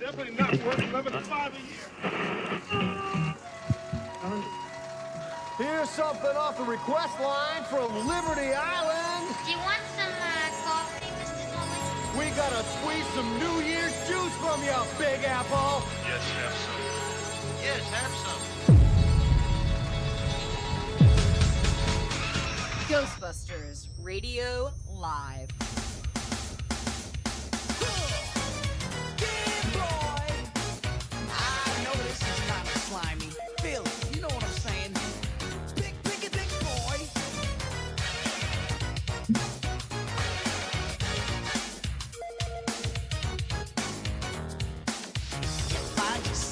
definitely not worth $11.5 a year. Here's something off the request line from Liberty Island. Do you want some coffee, Mr. Dolly? We gotta squeeze some New Year's juice from you, Big Apple. Yes, have some. Yes, have some. Ghostbusters Radio Live. I know this is kind of slimy. Feel it, you know what I'm saying? Pick it, big boy.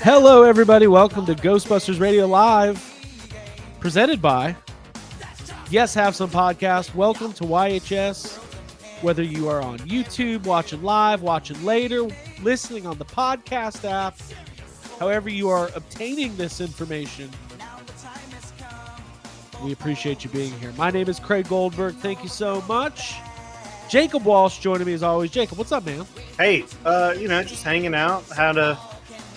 Hello, everybody. Welcome to Ghostbusters Radio Live, presented by Yes Have Some Podcast. Welcome to YHS. Whether you are on YouTube, watching live, watching later, listening on the podcast app, however you are obtaining this information, we appreciate you being here. My name is Craig Goldberg. Thank you so much. Jacob Walsh joining me as always. Jacob, what's up, man? Hey, just hanging out. Had a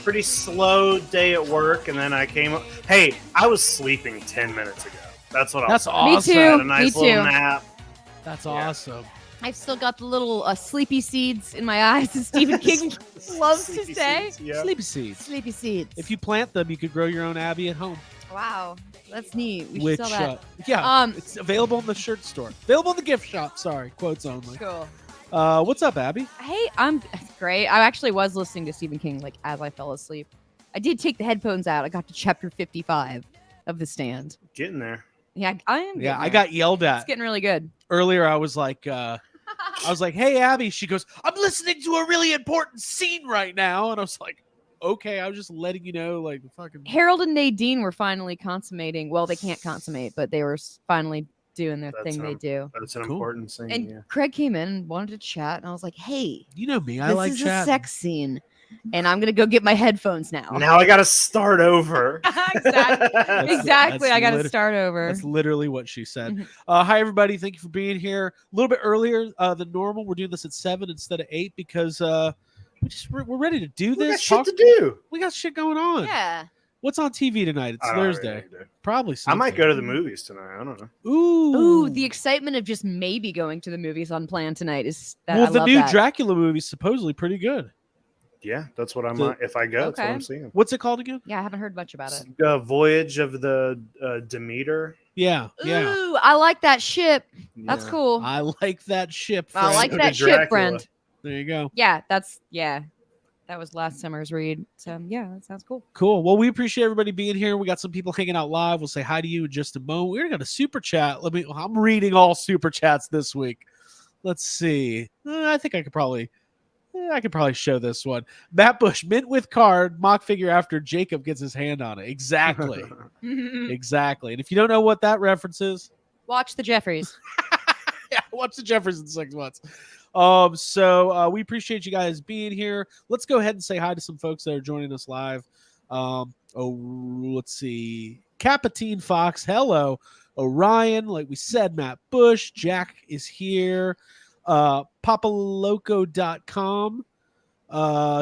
pretty slow day at work, and then I came up. Hey, I was sleeping 10 minutes ago. That's what I was. That's awesome. Me too. I had a nice Me little too. nap. That's awesome. I've still got the little sleepy seeds in my eyes, as Stephen King loves to Sleepy say. seeds, yeah. Sleepy seeds. Sleepy seeds. If you plant them, you could grow your own Abbey at home. Wow, that's neat. We Which, should sell that. yeah, it's available in the shirt store. Available in the gift shop. Sorry, quotes only. Cool. What's up, Abby? Hey, I'm great. I actually was listening to Stephen King like as I fell asleep. I did take the headphones out. I got to chapter 55 of The Stand. Getting there. Yeah, I am. Yeah, getting I there. got yelled It's at getting really good. earlier. I was like, "Hey, Abby." She goes, "I'm listening to a really important scene right now," and I was like, "Okay, I was just letting you know, like, fucking." Harold and Nadine were finally consummating. Well, they can't consummate, but they were finally doing their That's thing they do. That's an Cool. important scene. And Yeah. Craig came in and wanted to chat, and I was like, "Hey, You know me. I this like is chatting. a sex scene, and I'm gonna go get my headphones now." Now I got to start over. Exactly. Exactly. that's I got to lit- start over. That's literally what she said. Mhm. Hi, everybody. Thank you for being here. A little bit earlier than normal. We're doing this at 7 instead of 8 because we're ready to do We got this. shit Talk- to do. We got shit going on. Yeah. What's on TV tonight? It's I don't Thursday. really do. Probably I something. might go to the movies tonight. I don't know. Ooh. Ooh, the excitement of just maybe going to the movies on plan tonight is that. Well, I the love new that. Dracula movie is supposedly pretty good. Yeah, that's what I The- might. If I go, that's what Okay. I'm seeing. What's it called again? Yeah, I haven't heard much about it. Voyage of the Demeter. Yeah, yeah. Ooh, I like that ship. That's Yeah. cool. I like that ship. I friend. like To that the ship, Dracula. friend. There you go. Yeah, that was last summer's read. So yeah, that sounds cool. Cool. Well, we appreciate everybody being here. We got some people hanging out live. We'll say hi to you in just a moment. We're gonna super chat. I'm reading all super chats this week. Let's see. I think I could probably show this one. Matt Bush, mint with card, mock figure after Jacob gets his hand on it. Exactly. Exactly. And if you don't know what that reference is, Watch the Jeffries. yeah, watch the Jeffers in 6 months. So we appreciate you guys being here. Let's go ahead and say hi to some folks that are joining us live. Let's see. Capitine Fox, hello. Orion, like we said, Matt Bush, Jack is here. Papaloco.com,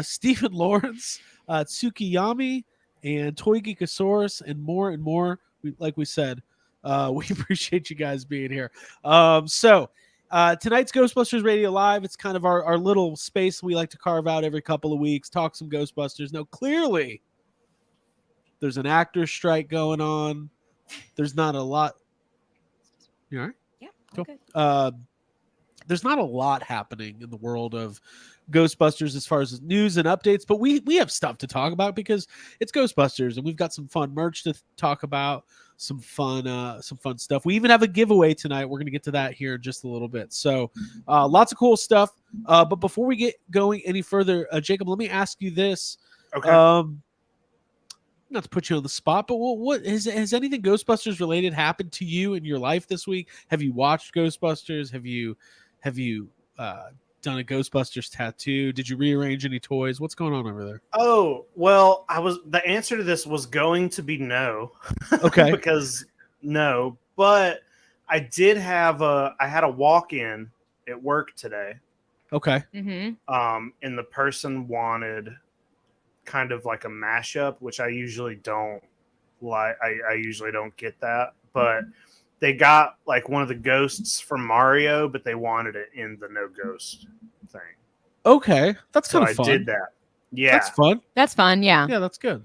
Stephen Lawrence, Tsukiyami, and Toy Geekosaurus, and more. Like we said, we appreciate you guys being here. Tonight's Ghostbusters Radio Live. It's kind of our little space we like to carve out every couple of weeks, talk some Ghostbusters. Now, clearly, there's an actor's strike going on. There's not a lot. You all right? Yeah. Cool. Okay. There's not a lot happening in the world of Ghostbusters as far as news and updates, but we have stuff to talk about because it's Ghostbusters and we've got some fun merch to talk about, some fun stuff. We even have a giveaway tonight. We're going to get to that here in just a little bit. So lots of cool stuff. But before we get going any further, Jacob, let me ask you this. Okay. Not to put you on the spot, but what has anything Ghostbusters related happened to you in your life this week? Have you watched Ghostbusters? Have you done a Ghostbusters tattoo? Did you rearrange any toys? What's going on over there? Oh, well, the answer to this was going to be no. Okay. Because no, but I had a walk-in at work today. Okay. Mm-hmm. And the person wanted kind of like a mashup, which I usually don't like. I usually don't get that, but they got like one of the ghosts from Mario, but they wanted it in the no ghost thing. Okay, that's So kind I of fun. did that. Yeah, That's fun. That's fun. Yeah. Yeah, that's good.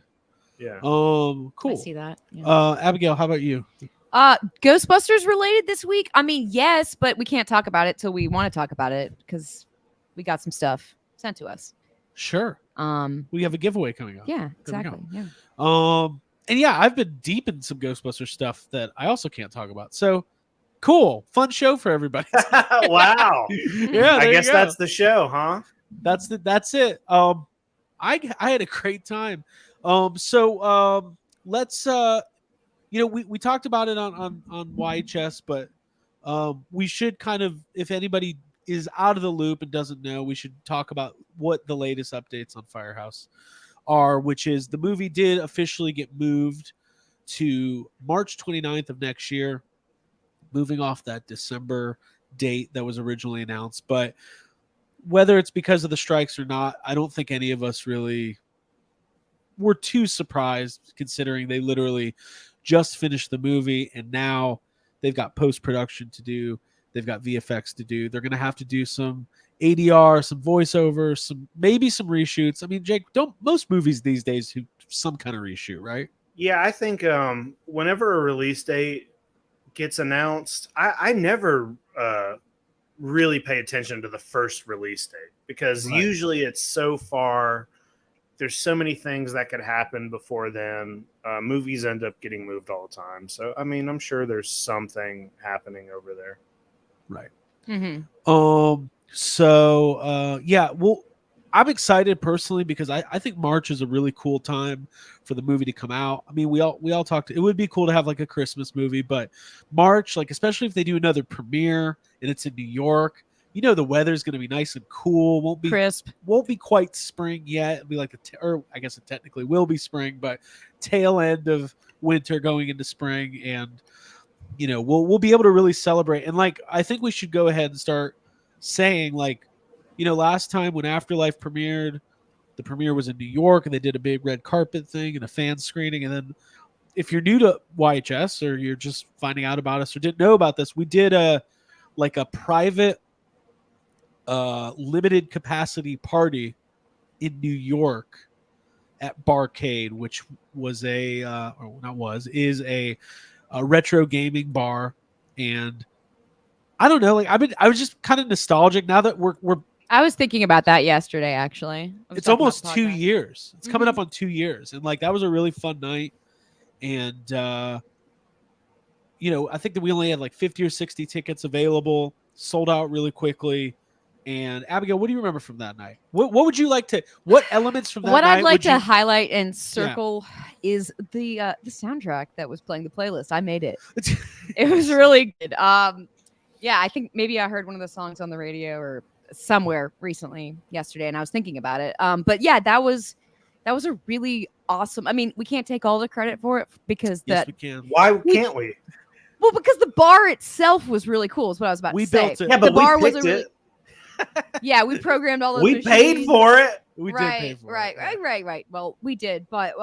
yeah. I Cool. see that. Yeah. Abigail, how about you? Ghostbusters related this week? I mean, yes, but we can't talk about it till we want to talk about it because we got some stuff sent to us. Sure. We have a giveaway coming up. Yeah, There we exactly. Yeah. And yeah, I've been deep in some Ghostbusters stuff that I also can't talk about. So cool, fun show for everybody. Wow. Yeah, I there guess you go. that's the show, huh? That's it. I had a great time. Let's we talked about it on YHS, but we should kind of, if anybody is out of the loop and doesn't know, we should talk about what the latest updates on Firehouse are, which is the movie did officially get moved to March 29th of next year, moving off that December date that was originally announced. But whether it's because of the strikes or not, I don't think any of us really were too surprised, considering they literally just finished the movie and now they've got post-production to do. They've got VFX to do. They're going to have to do some ADR, some voiceover, maybe some reshoots. I mean, Jake, don't most movies these days do some kind of reshoot, right? Yeah, I think whenever a release date gets announced, I never really pay attention to the first release date because usually it's so far. There's so many things that could happen before then. Movies end up getting moved all the time. So, I mean, I'm sure there's something happening over there. Right. Mm-hmm. Well, I'm excited personally because I think March is a really cool time for the movie to come out. I mean, we all talked. It would be cool to have like a Christmas movie, but March, like especially if they do another premiere and it's in New York, the weather's going to be nice and cool. Won't be crisp. Won't be quite spring yet. It'll be like or I guess it technically will be spring, but tail end of winter going into spring, and we'll be able to really celebrate. And like I think we should go ahead and start saying like, last time when Afterlife premiered, the premiere was in New York and they did a big red carpet thing and a fan screening. And then if you're new to YHS or you're just finding out about us or didn't know about this, we did a private limited capacity party in New York at Barcade, which was is a retro gaming bar. And I don't know, like I was just kind of nostalgic now that we're I was thinking about that yesterday, actually. It's almost 2 years. It's coming up on 2 years. And like that was a really fun night. And I think that we only had like 50 or 60 tickets available, sold out really quickly. And Abigail, what do you remember from that night? What would you like to? What elements from that What night I'd like would to you- highlight and circle is the soundtrack that was playing the playlist. I made it. It was really good. Yeah, I think maybe I heard one of the songs on the radio or somewhere recently yesterday, and I was thinking about it. But yeah, that was a really awesome. I mean, we can't take all the credit for it because Yes, we can. Why can't we? Well, because the bar itself was really cool. Is what I was about We to say. built it. Yeah, but the bar we was picked a really, it. yeah, we programmed all those. We paid machines. for it. We right, did pay for right, it. right. Well, we did, but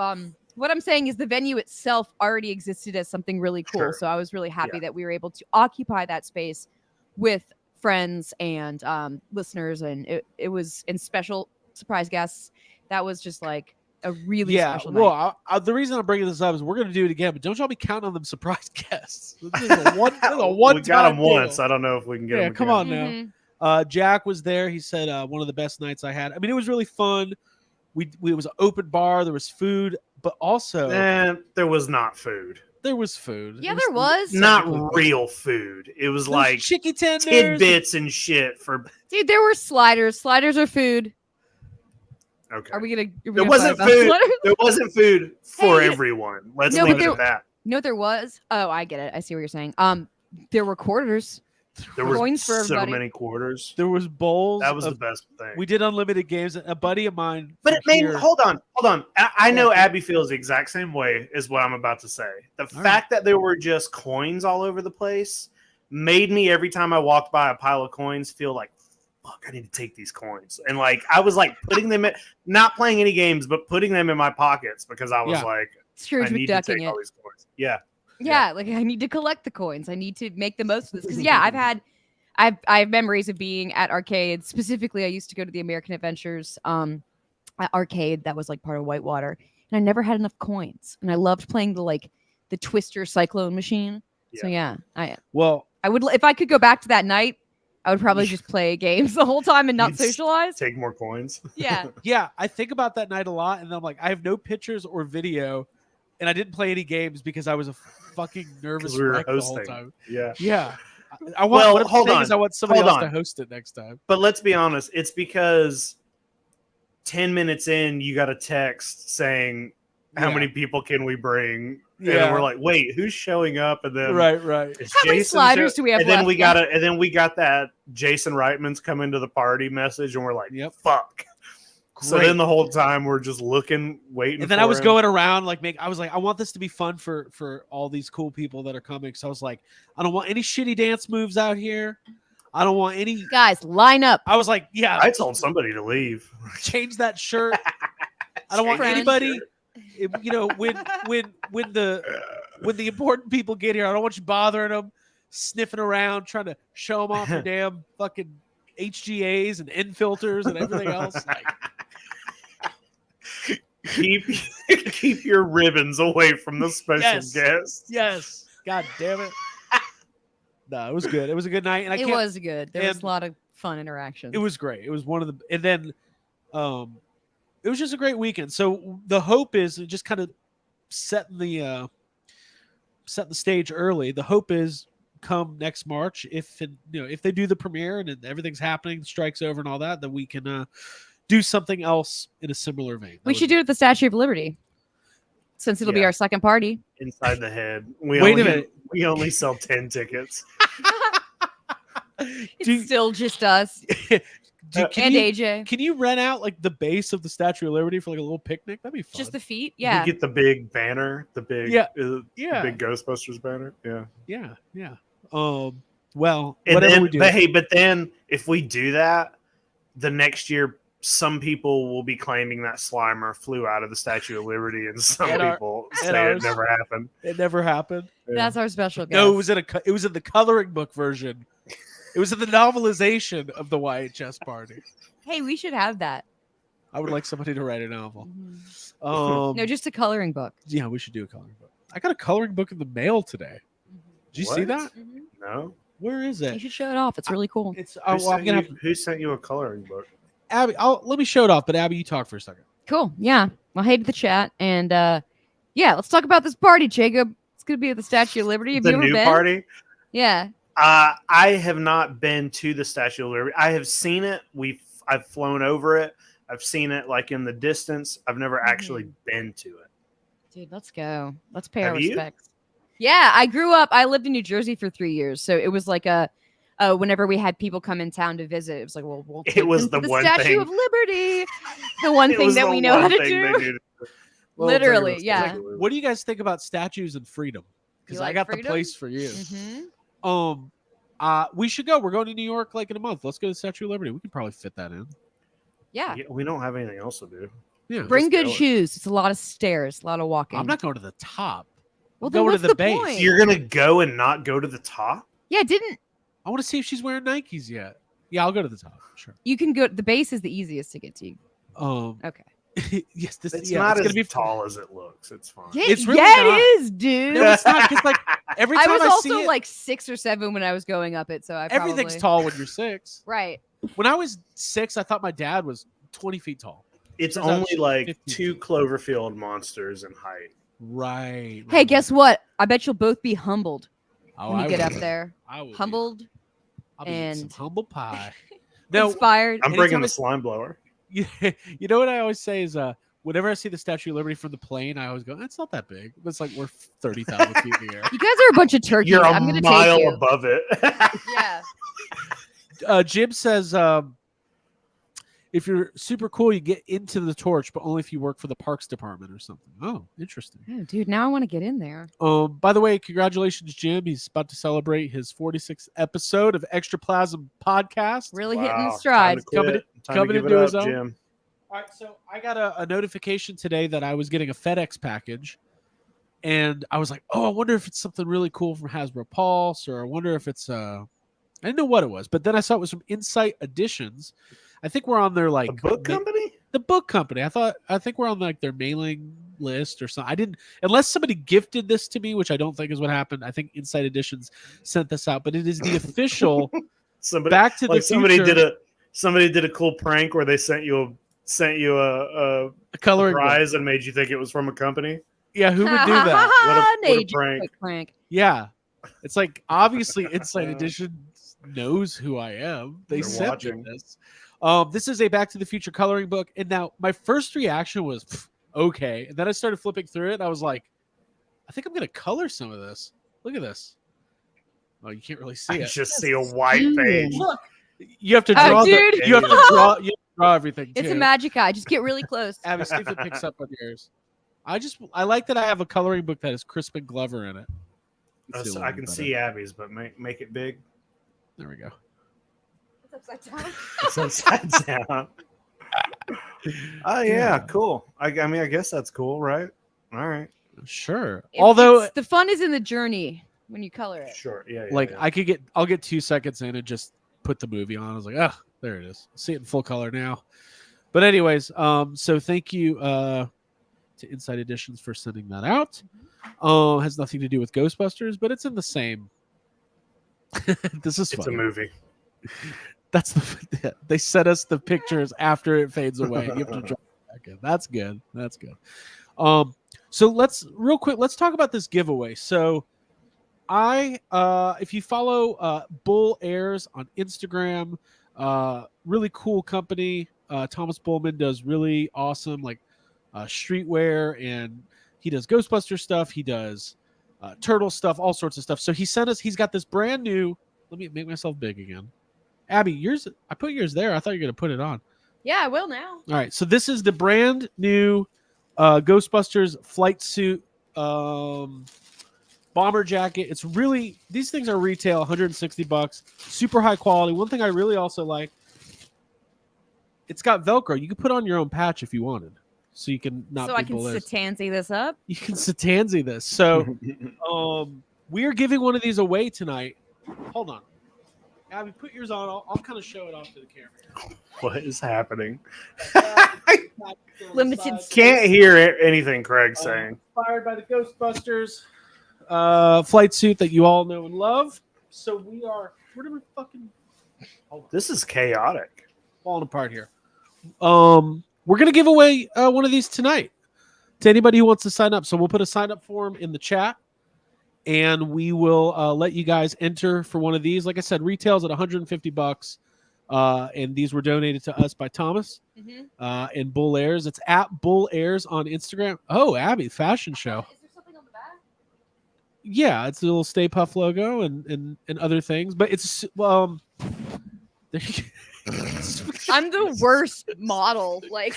what I'm saying is the venue itself already existed as something really cool. Sure. So I was really happy Yeah. that we were able to occupy that space with friends and listeners, and it was in special surprise guests. That was just like a really special night. Well, the reason I'm bringing this up is we're going to do it again, but don't y'all be counting on them surprise guests. This is a one We got them once. I don't know if we can get them. Come on now. Jack was there. He said one of the best nights I had. I mean, it was really fun. It was an open bar. There was food, but also There was not food. there was food. Yeah, there was. Not real food. It was There like was chicken tenders, tidbits and shit for. Dude, there were sliders. Sliders are food. Okay. Are we gonna? There wasn't food. There wasn't food for Hey, everyone. Let's no, leave but it at that. No, there was. Oh, I get it. I see what you're saying. There were quarters. There coins were for so everybody. many quarters. There was bowls. That was the of- best thing. We did unlimited games. A buddy of mine, But it from made here- hold on. I know Abby feels the exact same way as what I'm about to say. The fact that there were just coins all over the place made me every time I walked by a pile of coins feel like fuck, I need to take these coins. And like, I was like putting them in, not playing any games, but putting them in my pockets because I was like, Scrooge I need to McDucking take it. all these coins. Yeah. Yeah, like I need to collect the coins. I need to make the most of this because I have memories of being at arcades. Specifically, I used to go to the American Adventures arcade that was like part of Whitewater, and I never had enough coins. And I loved playing the Twister Cyclone machine. So yeah, I would if I could go back to that night, I would probably just play games the whole time and not socialize. Take more coins. Yeah. Yeah, I think about that night a lot, and I'm like, I have no pictures or video, and I didn't play any games because I was a fucking nervous wreck the whole time. Yeah. Yeah. I want hold on. I want somebody else to host it next time. But let's be honest, it's because 10 minutes in, you got a text saying, how many people can we bring? Yeah. And we're like, wait, who's showing up? And then right. How many sliders do we have and then left? and then we got that Jason Reitman's coming to the party message, and we're like, fuck. Great. So then the whole time we're just looking, waiting. And then I was going around I was like, I want this to be fun for all these cool people that are coming. So I was like, I don't want any shitty dance moves out here. I don't want any guys line up. I was like, yeah. I told somebody to leave. Change that shirt. I don't want anybody. You know, when the important people get here, I don't want you bothering them, sniffing around, trying to show them off their damn fucking HGAs and N filters and everything else. Like, keep your ribbons away from the special guests. Yes. God damn it. No, it was good. It was a good night, and it was good. There was a lot of fun interactions. It was great. It was one of the, and then, it was just a great weekend. So the hope is just kind of setting the stage early. The hope is come next March, if they do the premiere and everything's happening, the strike's over and all that, then we can do something else in a similar vein. We should do it at the Statue of Liberty, since it'll be our second party. Inside the Head. Wait a minute. We only sell 10 tickets. It's still just us. And AJ. Can you rent out like the base of the Statue of Liberty for like a little picnic? That'd be fun. Just the feet? Yeah. You get the big banner, the big big Ghostbusters banner. Yeah. Well, and whatever then, we do. But then if we do that, the next year some people will be claiming that Slimer flew out of the Statue of Liberty, and some people say it never happened. It never happened. Yeah. That's our special guest. No, it was in the coloring book version. It was in the novelization of the YHS party. Hey, we should have that. I would like somebody to write a novel. No, just a coloring book. Yeah, we should do a coloring book. I got a coloring book in the mail today. Did you see that? No. Where is it? You should show it off. It's really cool. It's who sent you a coloring book? Abby, let me show it off, but Abby, you talk for a second. Cool. Yeah. Well, hey to the chat. And let's talk about this party, Jacob. It's going to be at the Statue of Liberty. Have you ever been? The new party? Yeah. I have not been to the Statue of Liberty. I have seen it. I've flown over it. I've seen it like in the distance. I've never actually been to it. Dude, let's go. Let's pay our respects. Yeah, I grew up. I lived in New Jersey for 3 years, so it was like whenever we had people come in town to visit, it was like, we'll take it was them to the one Statue thing. of Liberty, the one thing that we know how to do. Literally, yeah. What do you guys think about statues and freedom? Because I got the place for you. We should go. We're going to New York like in a month. Let's go to the Statue of Liberty. We can probably fit that in. Yeah. We don't have anything else to do. Yeah. Bring good shoes. It's a lot of stairs, a lot of walking. I'm not going to the top. Well, then what's to the base. point? You're gonna go and not go to the top? Yeah, I want to see if she's wearing Nikes yet. Yeah, I'll go to the top. Sure. You can go. The base is the easiest to get to. Okay. Yes, it's not as tall as it looks. It's fine. Yeah, it's really it is, dude. No, it's not. Because like every time I was also see it, like 6 or 7 when I was going up it, so everything's tall when you're 6. Right. When I was 6, I thought my dad was 20 feet tall. It's only like 2 Cloverfield monsters in height. Right. Hey, guess what? I bet you'll both be humbled when you get up will. there. I will. Humbled I'll and some humble pie. No, inspired. I'm bringing the slime blower. You know what I always say is, whenever I see the Statue of Liberty from the plane, I always go, "It's not that big." It's like we're 30,000 feet in the air. You guys are a bunch of turkeys. You're I'm gonna mile take you. above it. Yeah. Jim says, if you're super cool, you get into the torch, but only if you work for the parks department or something. Oh, interesting. Oh, dude, now I want to get in there. By the way, congratulations, Jim. He's about to celebrate his 46th episode of Extraplasm Podcast. Really hitting Wow, the stride. Coming to give it do up, his own. Jim. All right, so I got a notification today that I was getting a FedEx package, and I was like, "Oh, I wonder if it's something really cool from Hasbro Pulse, or I wonder if it's I didn't know what it was." But then I saw it was from Insight Editions. I think we're on their like The book company? The book company. I think we're on like their mailing list or something. I didn't, unless somebody gifted this to me, which I don't think is what happened. I think Insight Editions sent this out, but it is the official Back to the Future. Somebody did a cool prank where they sent you a coloring prize and made you think it was from a company. Yeah, who would do that? What a prank. Yeah. It's like obviously Insight Editions knows who I am. They They're sent watching. me this. This is a Back to the Future coloring book. And now my first reaction was okay. And then I started flipping through it. And I was like, I think I'm going to color some of this. Look at this. Oh, you can't really see I it. just see a white page. Look. You have to draw dude. you have to draw everything. It's too. a magic eye. Just get really close. Abby, see if it picks up on yours. I like that I have a coloring book that has Crispin Glover in it. So I can see Abby's, but make it big. There we go. It's upside down. It's upside down. Oh yeah, cool. I mean, I guess that's cool, right? All right. Sure. Although the fun is in the journey when you color it. Sure. Yeah. like yeah. I'll get 2 seconds in and just put the movie on. I was like, oh, there it is. See it in full color now. But anyways, so thank you to Insight Editions for sending that out. Has nothing to do with Ghostbusters, but it's in the same. This is It's funny. a movie. That's they sent us the pictures after it fades away. You have to draw it back in. That's good. That's good. So let's talk about this giveaway. So if you follow Bull Airs on Instagram, really cool company. Thomas Bullman does really awesome like streetwear, and he does Ghostbuster stuff. He does turtle stuff, all sorts of stuff. So he's got this brand new. Let me make myself big again. Abby, yours. I put yours there. I thought you were gonna put it on. Yeah, I will now. All right. So this is the brand new Ghostbusters flight suit bomber jacket. It's really, these things are retail $160, super high quality. One thing I really also like, it's got Velcro. You can put on your own patch if you wanted, so you can not. So I can Satanzi this up. You can Satanzi this. So, we are giving one of these away tonight. Hold on, Abby, put yours on. I'll kind of show it off to the camera. What is happening? Limited. Can't hear anything Craig's saying. Inspired by the Ghostbusters flight suit that you all know and love. So where do we fucking? This is chaotic. Falling apart here. We're gonna give away one of these tonight to anybody who wants to sign up. So we'll put a sign up form in the chat, and we will let you guys enter for one of these. Like I said, retails at $150. And these were donated to us by Thomas and Bull Airs. It's at Bull Airs on Instagram. Oh, Abby, fashion show. Is there something on the back? Yeah, it's a little Stay Puft logo and other things, but it's there you go. I'm the worst model, like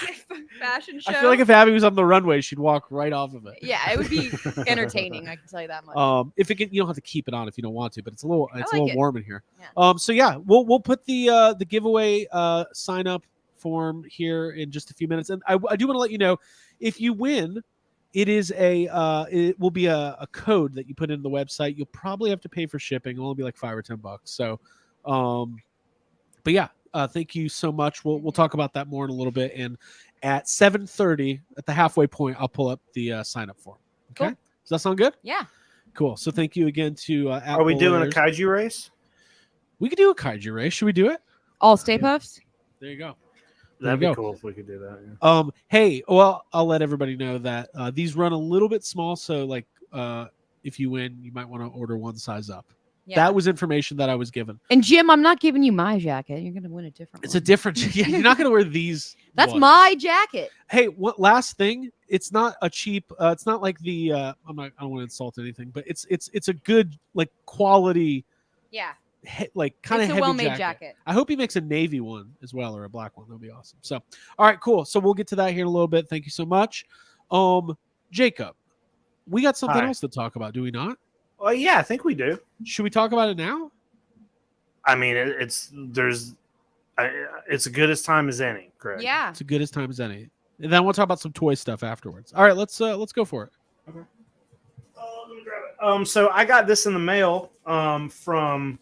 fashion show. I feel like if Abby was on the runway, she'd walk right off of it. Yeah, it would be entertaining. I can tell you that much. If it you don't have to keep it on if you don't want to, but it's a little warm in here. Yeah. So yeah, we'll put the giveaway sign up form here in just a few minutes, and I do want to let you know if you win, it will be a code that you put in the website. You'll probably have to pay for shipping. It'll only be like $5 or $10. So, but yeah. Thank you so much. We'll talk about that more in a little bit. And at 7:30, at the halfway point, I'll pull up the sign up form. Okay. Cool. Does that sound good? Yeah. Cool. So thank you again to. Are we doing a kaiju race? We could do a kaiju race. Should we do it? All Stay Puffs. There you go. That'd be cool if we could do that. Yeah. Hey, well, I'll let everybody know that these run a little bit small. So like, if you win, you might want to order one size up. Yeah. That was information that I was given. And Jim, I'm not giving you my jacket. You're gonna win a different. It's one. a different. Yeah, you're not gonna wear these. That's ones. my jacket. Hey, what last thing? It's not a cheap. It's not like the. I don't want to insult anything, but it's a good like quality. Yeah. like kind of It's a heavy well-made jacket. I hope he makes a navy one as well, or a black one. That'd be awesome. So, all right, cool. So we'll get to that here in a little bit. Thank you so much. Jacob, we got something Hi. else to talk about, do we not? Well, yeah, I think we do. Should we talk about it now? I mean, it's as good as time as any, Greg. Yeah. It's as good as time as any. And then we'll talk about some toy stuff afterwards. All right, let's go for it. Okay. Let me grab it. So I got this in the mail from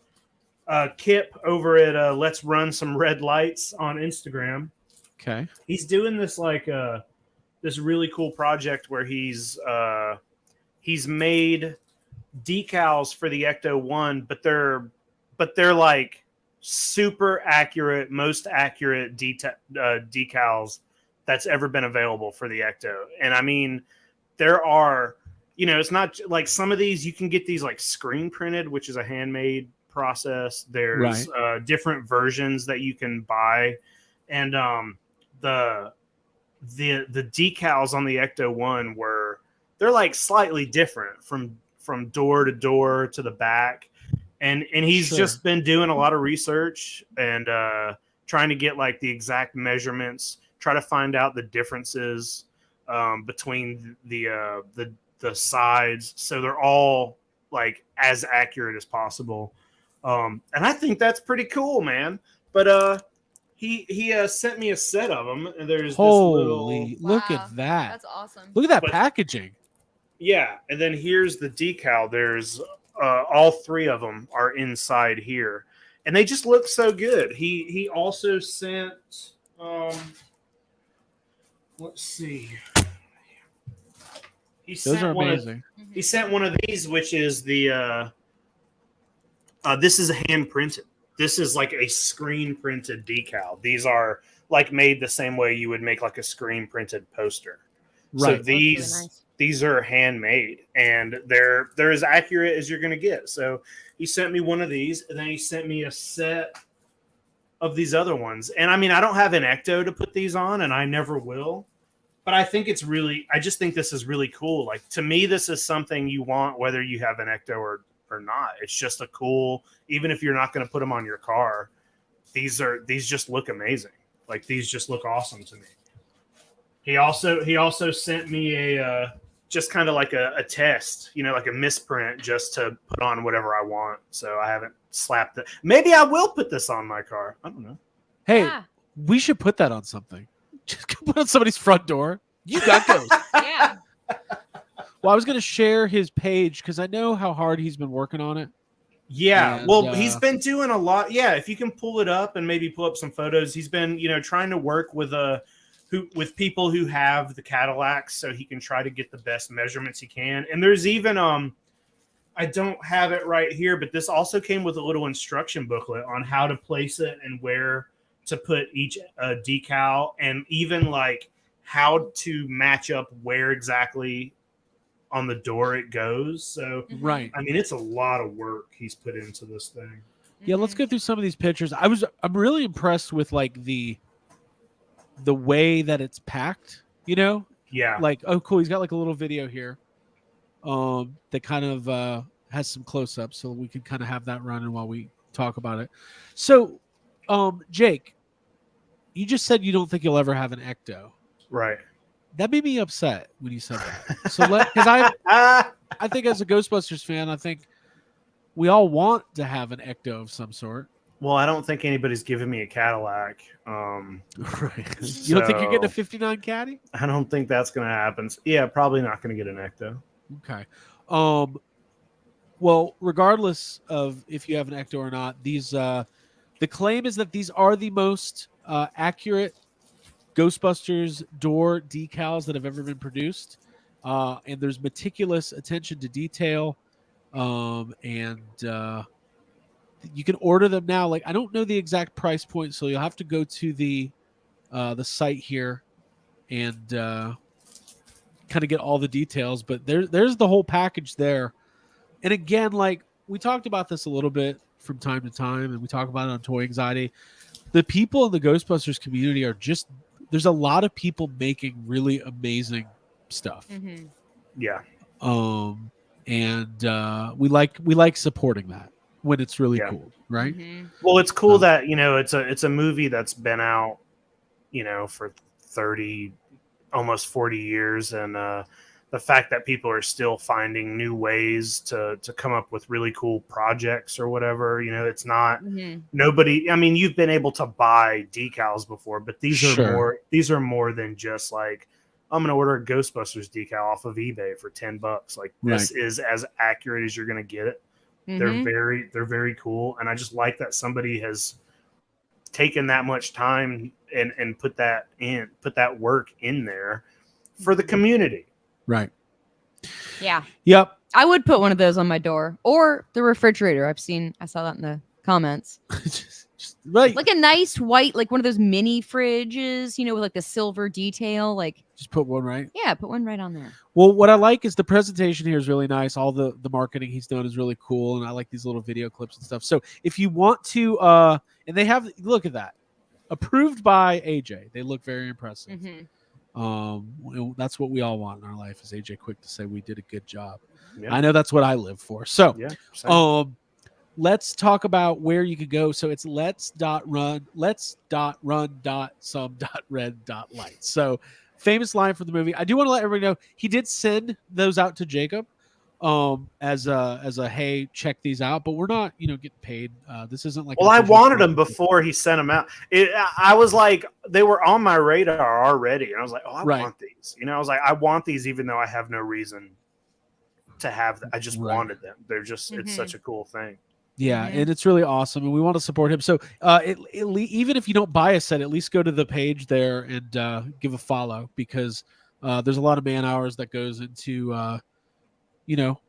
Kip over at Let's Run Some Red Lights on Instagram. Okay. He's doing this this really cool project where he's made decals for the Ecto 1, but they're like super accurate, most accurate decals that's ever been available for the Ecto. And I mean, there are, it's not like some of these you can get these like screen printed, which is a handmade process. There's different versions that you can buy, and the decals on the Ecto 1 they're like slightly different from door to door to the back. And he's just been doing a lot of research and trying to get like the exact measurements, try to find out the differences between the sides, so they're all like as accurate as possible. And I think that's pretty cool, man. But he sent me a set of them, and there's Holy, this look Wow, at that. That's awesome. Look at that But- packaging. yeah, and then here's the decal. There's all three of them are inside here, and they just look so good. He also sent let's see. Those are amazing. He sent one of these, which is the this is hand printed. This is like a screen printed decal. These are like made the same way you would make like a screen printed poster. Right. So these are handmade, and they're as accurate as you're going to get. So he sent me one of these, and then he sent me a set of these other ones. And I mean, I don't have an Ecto to put these on, and I never will. But I think I just think this is really cool. Like, to me, this is something you want whether you have an Ecto or not. It's just a cool, even if you're not going to put them on your car, these just look amazing. Like, these just look awesome to me. He also sent me a just kind of like a test, like a misprint, just to put on whatever I want. So I haven't slapped it. Maybe I will put this on my car. I don't know. Hey, Yeah. we should put that on something. Just put it on somebody's front door. You got those. Yeah. Well, I was going to share his page because I know how hard he's been working on it. Yeah, And, well, he's been doing a lot. Yeah, if you can pull it up and maybe pull up some photos, he's been, trying to work with people who have the Cadillacs, so he can try to get the best measurements he can. And there's even I don't have it right here, but this also came with a little instruction booklet on how to place it and where to put each decal, and even like how to match up where exactly on the door it goes. So Right. I mean, it's a lot of work he's put into this thing. Yeah, let's go through some of these pictures. I'm really impressed with like the way that it's packed, Yeah. Like, oh cool, he's got like a little video here that kind of has some close-ups, so we can kind of have that running while we talk about it. So Jake, you just said you don't think you'll ever have an Ecto. Right. That made me upset when you said that. So because I think as a Ghostbusters fan, I think we all want to have an Ecto of some sort. Well, I don't think anybody's giving me a Cadillac. Right. You don't think you're getting a 59 Caddy? I don't think that's going to happen. Yeah, probably not going to get an Ecto. Okay. Well, regardless of if you have an Ecto or not, these the claim is that these are the most accurate Ghostbusters door decals that have ever been produced. And there's meticulous attention to detail. And you can order them now. Like, I don't know the exact price point, so you'll have to go to the site here and kind of get all the details. But there's the whole package there. And again, like we talked about this a little bit from time to time, and we talk about it on Toy Anxiety. The people in the Ghostbusters community are just, there's a lot of people making really amazing stuff. Yeah. And we like supporting that. when it's really Yeah. cool, right? Well, it's cool Oh. that it's a movie that's been out for 30, almost 40 years, and the fact that people are still finding new ways to come up with really cool projects or whatever. It's not nobody. I mean, you've been able to buy decals before, but these are more than just like, I'm going to order a Ghostbusters decal off of eBay for $10. Like, this is as accurate as you're going to get it. They're very cool, and I just like that somebody has taken that much time and put that work in there for the community. Right. Yeah. Yep. I would put one of those on my door or the refrigerator. I saw that in the comments. Right. Like a nice white, like one of those mini fridges, with like the silver detail. Like, just put one right. Yeah, put one right on there. Well, what I like is the presentation here is really nice. All the marketing he's done is really cool, and I like these little video clips and stuff. So if you want to, and they have, look at that, approved by AJ. They look very impressive. That's what we all want in our life, is AJ Quick to say we did a good job. Yeah. I know that's what I live for. So, let's talk about where you can go. So it's let's.run.some.red.light. So famous line from the movie. I do want to let everybody know he did send those out to Jacob as a hey, check these out, but we're not getting paid. This isn't like, well, I wanted them before he sent them out. I was like, they were on my radar already, and I was like, I want these. I was like, I want these even though I have no reason to have them. I just wanted them. They're just it's such a cool thing. Yeah, and it's really awesome, and we want to support him. So even if you don't buy a set, at least go to the page there and give a follow, because there's a lot of man hours that goes into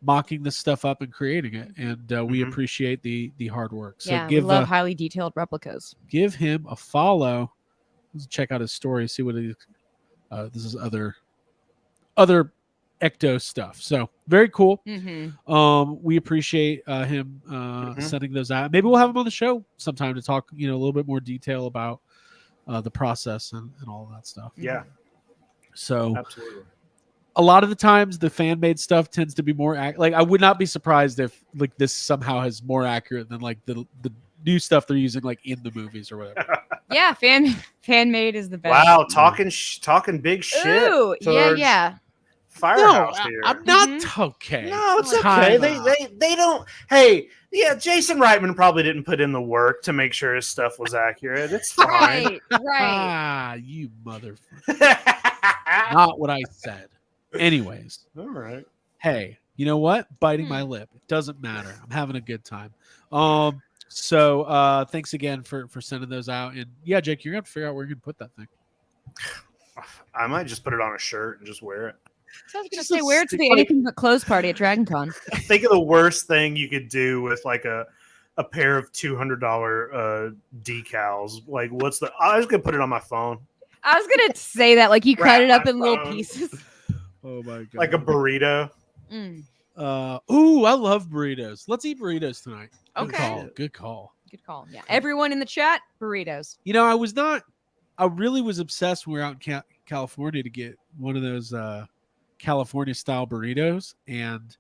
mocking this stuff up and creating it, and we appreciate the hard work. So we love highly detailed replicas. Give him a follow. Let's check out his story, see what it is. This is other Ecto stuff. So very cool. We appreciate him sending those out. Maybe we'll have him on the show sometime to talk, a little bit more detail about the process and all of that stuff. Yeah. So absolutely. A lot of the times the fan made stuff tends to be more like, I would not be surprised if like this somehow is more accurate than like the new stuff they're using like in the movies or whatever. Yeah, fan made is the best. Wow, talking big shit. Ooh, yeah. Firehouse here. I'm not okay. No, it's okay. They don't. Hey, yeah, Jason Reitman probably didn't put in the work to make sure his stuff was accurate. It's fine. Right. You motherfucker. Not what I said. Anyways. All right. Hey, you know what? Biting my lip. It doesn't matter. I'm having a good time. So thanks again for sending those out. And yeah, Jake, you're gonna have to figure out where you're gonna put that thing. I might just put it on a shirt and just wear it. So I was going to say, wear it to the anything but clothes party at Dragon Con. Think of the worst thing you could do with like a pair of $200 decals. Like, I was going to put it on my phone. I was going to say that, like you cut it up in little pieces. Oh my God. Like a burrito. Ooh, I love burritos. Let's eat burritos tonight. Good call. Good call. Yeah. Everyone in the chat, burritos. I really was obsessed when we were out in California to get one of those California style burritos, and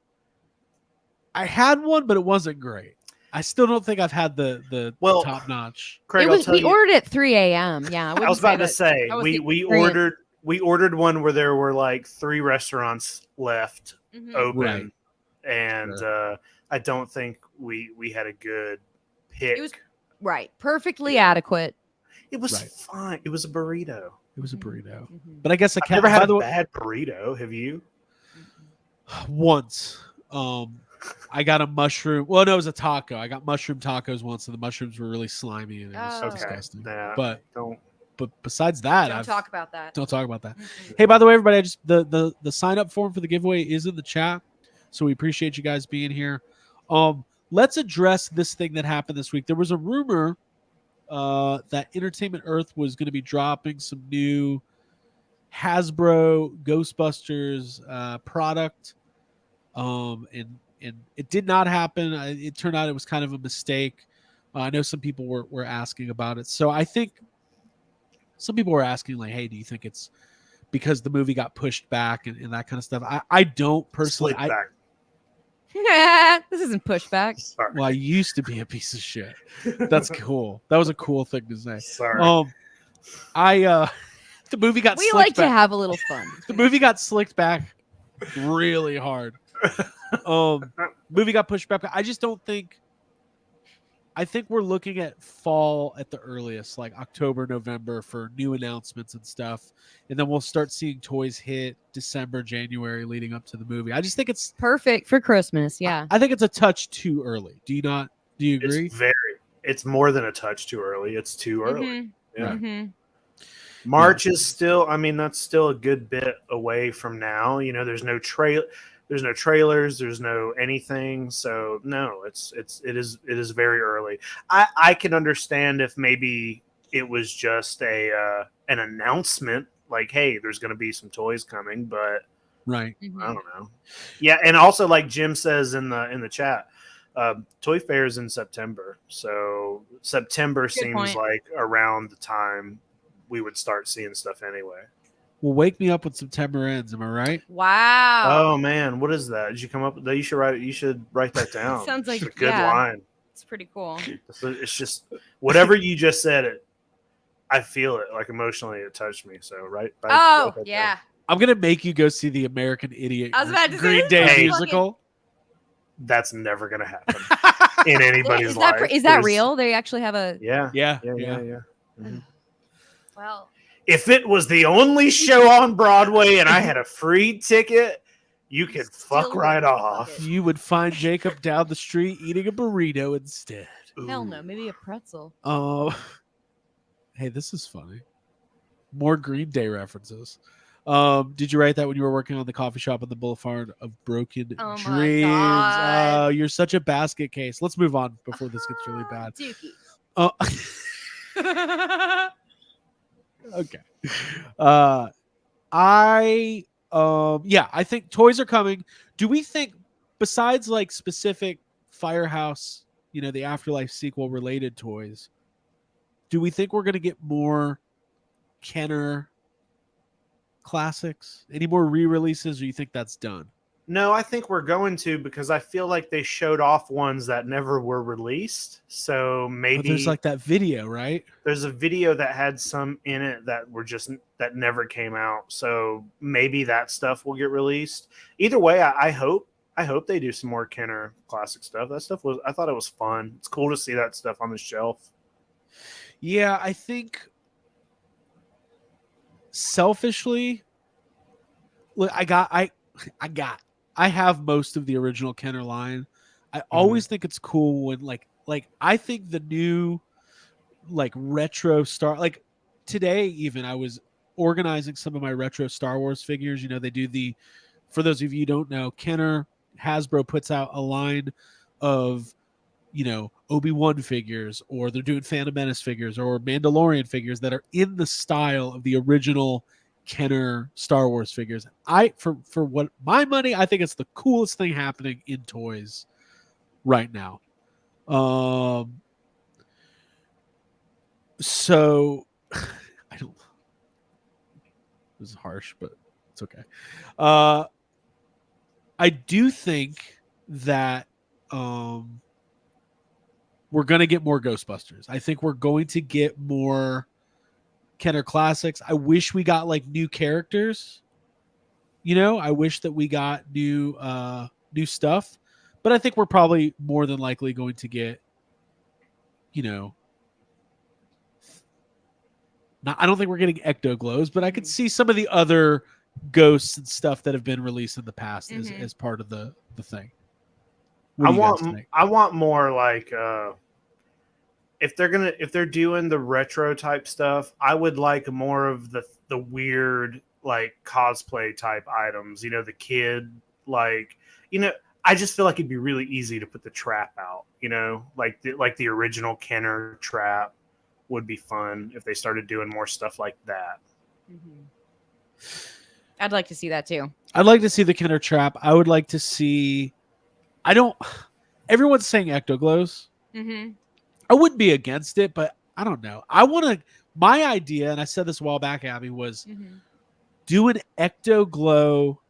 I had one, but it wasn't great. I still don't think I've had the top notch. Craig, we ordered at 3 a.m. Yeah, I was about to say we ordered one where there were like 3 restaurants left open, and I don't think we had a good pick. It was perfectly adequate. It was fine. It was a burrito. It was a burrito. But I guess I've never had a bad burrito. Have you? Once. I got a mushroom. Well, no, it was a taco. I got mushroom tacos once, and the mushrooms were really slimy, and it was disgusting. Nah, but besides that, Don't talk about that. Don't talk about that. Hey, by the way, everybody, the sign up form for the giveaway is in the chat, so we appreciate you guys being here. Let's address this thing that happened this week. There was a rumor that Entertainment Earth was going to be dropping some new Hasbro Ghostbusters product, and it did not happen. It turned out it was kind of a mistake. I know some people were asking about it, so I think some people were asking like, "Hey, do you think it's because the movie got pushed back and that kind of stuff?" I don't personally. This isn't pushback. Sorry. Well, I used to be a piece of shit. That's cool. That was a cool thing to say. Sorry. The movie got We slicked like back. to have a little fun. The movie got slicked back really hard. Movie got pushed back. I just don't think. I think we're looking at fall at the earliest, like October, November, for new announcements and stuff, and then we'll start seeing toys hit December, January, leading up to the movie. I just think it's Perfect for Christmas. Yeah. I think it's a touch too early. Do you not? Do you agree? It's more than a touch too early. It's too early. Mhm. Yeah. Mhm. March is still, I mean, that's still a good bit away from now. You know, there's no trailers, there's no anything. So no, it is very early. I can understand if maybe it was just an announcement like, hey, there's going to be some toys coming, but Right. Mhm. I don't know. Yeah, and also like Jim says in the chat, Toy Fair is in September, so September seems point. like around the time we would start seeing stuff anyway. Well, wake me up when September ends. Am I right? Wow. Oh man, what is that? Did you come up with that? You should write it. You should write that down. Sounds like it's a good yeah. line. It's pretty cool. It's just whatever you just said. It, I feel it like emotionally. It touched me. So right. Oh yeah. I'm gonna make you go see the American Idiot I was about to say, Green this Day is musical. That's never gonna happen in anybody's Is that life. is that There's- real? They actually have a. Yeah. Yeah. Mhm. Well. If it was the only show on Broadway and I had a free ticket, you could fuck Still right wouldn't off. fuck it. You would find Jacob down the street eating a burrito instead. Hell no, maybe a pretzel. Oh, hey, this is funny. More Green Day references. Did you write that when you were working on the coffee shop on the Boulevard of Broken Oh my Dreams? God. Oh, you're such a basket case. Let's move on before this gets really bad. Dookie. Oh, okay. I think toys are coming. Do we think, besides like specific Firehouse, you know, the Afterlife sequel related toys, do we think we're going to get more Kenner classics? Any more re-releases, or you think that's done? No, I think we're going to, because I feel like they showed off ones that never were released. So maybe But there's like that video, right? there's a video that had some in it that were just that never came out. So maybe that stuff will get released. Either way, I hope they do some more Kenner classic stuff. That stuff I thought it was fun. It's cool to see that stuff on the shelf. Yeah, I think selfishly, look, I have most of the original Kenner line. I always think it's cool when like I think the new like retro Star, like today even I was organizing some of my retro Star Wars figures. You know, they do for those of you who don't know, Kenner Hasbro puts out a line of, you know, Obi-Wan figures, or they're doing Phantom Menace figures or Mandalorian figures that are in the style of the original Kenner Star Wars figures. For what my money, I think it's the coolest thing happening in toys right now. So I don't. This is harsh, but it's okay. I do think that we're going to get more Ghostbusters. I think we're going to get more Kenner classics. I wish we got like new characters. You know, I wish that we got new stuff, but I think we're probably more than likely going to get, you know, I don't think we're getting ecto glows, but I could see some of the other ghosts and stuff that have been released in the past as part of the thing. I want more like if they're doing the retro type stuff, I would like more of the weird like cosplay type items. You know, the kid, like, you know, I just feel like it'd be really easy to put the trap out. You know, like the original Kenner trap would be fun if they started doing more stuff like that. I'd like to see that too. I'd like to see the Kenner trap. I would like to see. Everyone's saying ecto glows. I wouldn't be against it, but I don't know. My idea, and I said this a while back, Abby, was do an ecto glow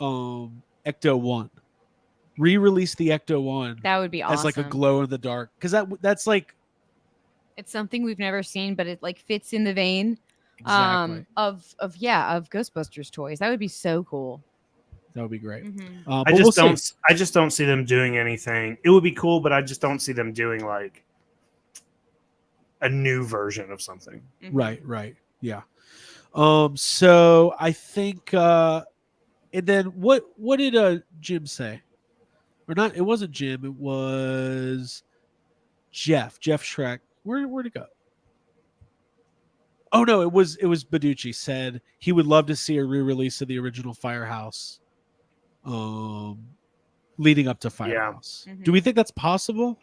Ecto 1. re-release the Ecto One That would be awesome. as like a glow in the dark, because that's like It's something we've never seen, but it like fits in the vein exactly of Ghostbusters toys. That would be so cool. that would be great. Mhm. But I we'll just see. don't. I just don't see them doing anything. It would be cool, but I just don't see them doing like a new version of something. Mhm. Right, yeah. So I think, and then what did Jim say? Or not? It wasn't Jim. It was Jeff Shrek. Where'd it go? Oh no, it was Beducci said he would love to see a re-release of the original Firehouse, leading up to Firehouse. Mhm. Do we think that's possible?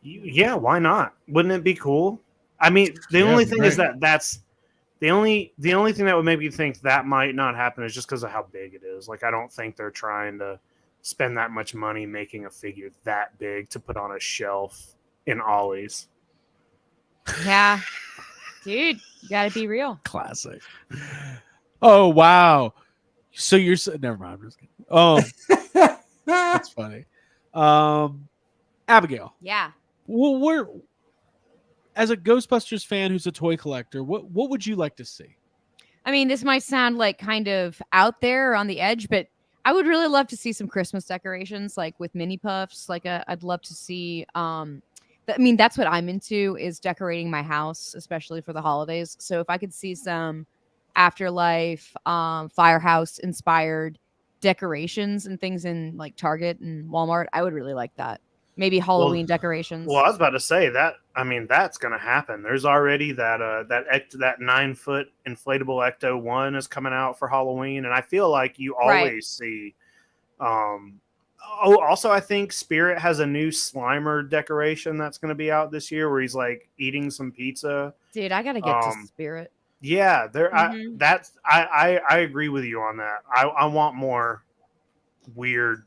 Yeah, why not? Wouldn't it be cool? I mean, the Yeah, only it'd be thing is great. that's the only thing that would make me think that might not happen is just because of how big it is. Like, I don't think they're trying to spend that much money making a figure that big to put on a shelf in Ollie's. Yeah, dude, you gotta be real. Classic. Oh wow. So you're never mind. I'm just kidding. Oh, that's funny. Abigail. Yeah. Well, we're as a Ghostbusters fan who's a toy collector, what would you like to see? I mean, this might sound like kind of out there or on the edge, but I would really love to see some Christmas decorations, like with mini puffs. Like, I'd love to see. I mean, that's what I'm into, is decorating my house, especially for the holidays. So if I could see some Afterlife, Firehouse inspired decorations and things in like Target and Walmart, I would really like that. Maybe Halloween decorations. Well, I was about to say that. I mean, that's going to happen. There's already that 9-foot inflatable Ecto One is coming out for Halloween, and I feel like you always see. Also, I think Spirit has a new Slimer decoration that's going to be out this year, where he's like eating some pizza. Dude, I gotta get to Spirit. Yeah, there. Mhm. I agree with you on that. I want more weird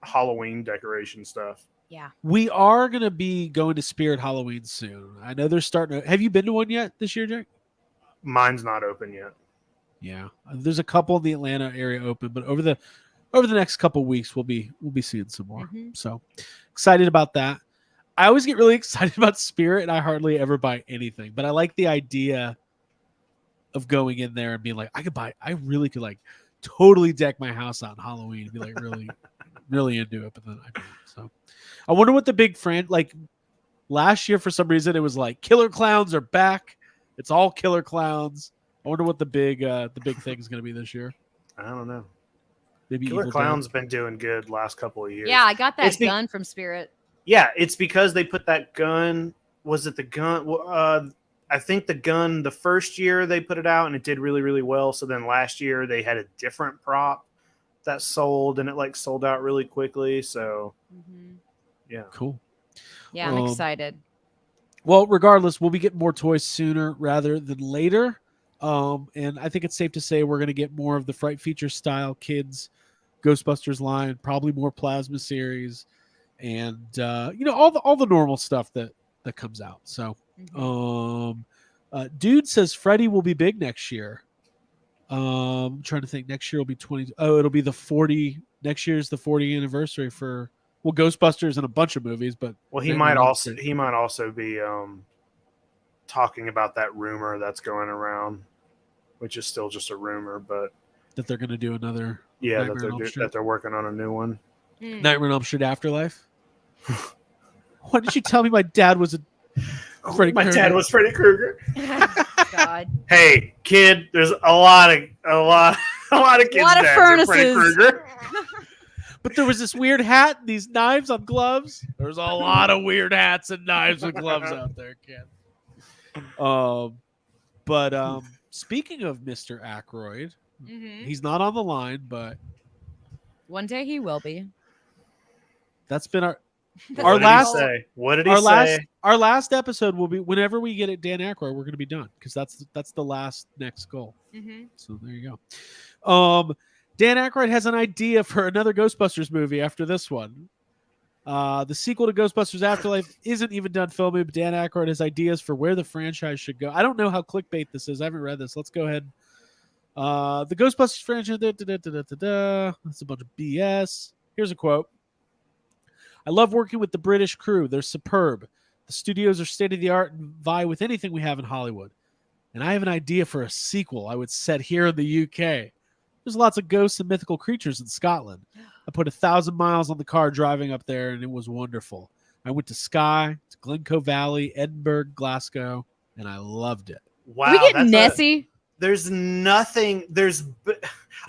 Halloween decoration stuff. Yeah. We are going to be going to Spirit Halloween soon. I know they're starting to. Have you been to one yet this year, Jake? Mine's not open yet. Yeah, there's a couple in the Atlanta area open, but over the next couple of weeks we'll be seeing some more. Mhm. So excited about that. I always get really excited about Spirit, and I hardly ever buy anything, but I like the idea of going in there and being like, I really could like totally deck my house out on Halloween and be like really really into it. But then so I wonder what the big like last year for some reason it was like Killer Clowns are back. It's all Killer Clowns. I wonder what the big thing is going to be this year. I don't know. Maybe Killer Evil Clown's Dead. been doing good last couple of years. Yeah, I got that It's gun from Spirit. Yeah, it's because they put that gun. Was it the gun? I think the gun the first year they put it out and it did really, really well. So then last year they had a different prop that sold and it like sold out really quickly. So yeah, Cool. Yeah, I'm excited. Well, regardless, we'll be getting more toys sooner rather than later. And I think it's safe to say we're going to get more of the Fright Feature style kids Ghostbusters line, probably more Plasma series, and all the normal stuff that comes out. So, Dude says Freddy will be big next year. I'm trying to think. Next year will be 20. Oh, it'll be the 40. Next year's the 40th anniversary for Ghostbusters and a bunch of movies. But he might also be talking about that rumor that's going around, which is still just a rumor, but that they're going to do another. Yeah, Nightmare that they're working on a new one. Nightmare on Elm Street Afterlife. Why did you tell me my dad was Freddy Krueger? Dad was Freddy Krueger. God. Hey, kid, there's a lot of kids dads are Freddy Krueger. But there was this weird hat, and these knives on gloves. There's a lot of weird hats and knives and gloves out there, kid. But speaking of Mr. Aykroyd, he's not on the line, but one day he will be. That's been our What did he say? Our last episode will be whenever we get it Dan Aykroyd, we're going to be done because that's the last next goal. So there you go. Dan Aykroyd has an idea for another Ghostbusters movie after this one. The sequel to Ghostbusters Afterlife isn't even done filming, but Dan Aykroyd has ideas for where the franchise should go. I don't know how clickbait this is. I haven't read this. Let's go ahead. The Ghostbusters franchise. That's a bunch of BS. Here's a quote. I love working with the British crew. They're superb. The studios are state-of-the-art and vie with anything we have in Hollywood. And I have an idea for a sequel I would set here in the UK. There's lots of ghosts and mythical creatures in Scotland. I put 1,000 miles on the car driving up there, and it was wonderful. I went to Skye, to Glencoe Valley, Edinburgh, Glasgow, and I loved it. Wow, we get that's Nessie. there's nothing.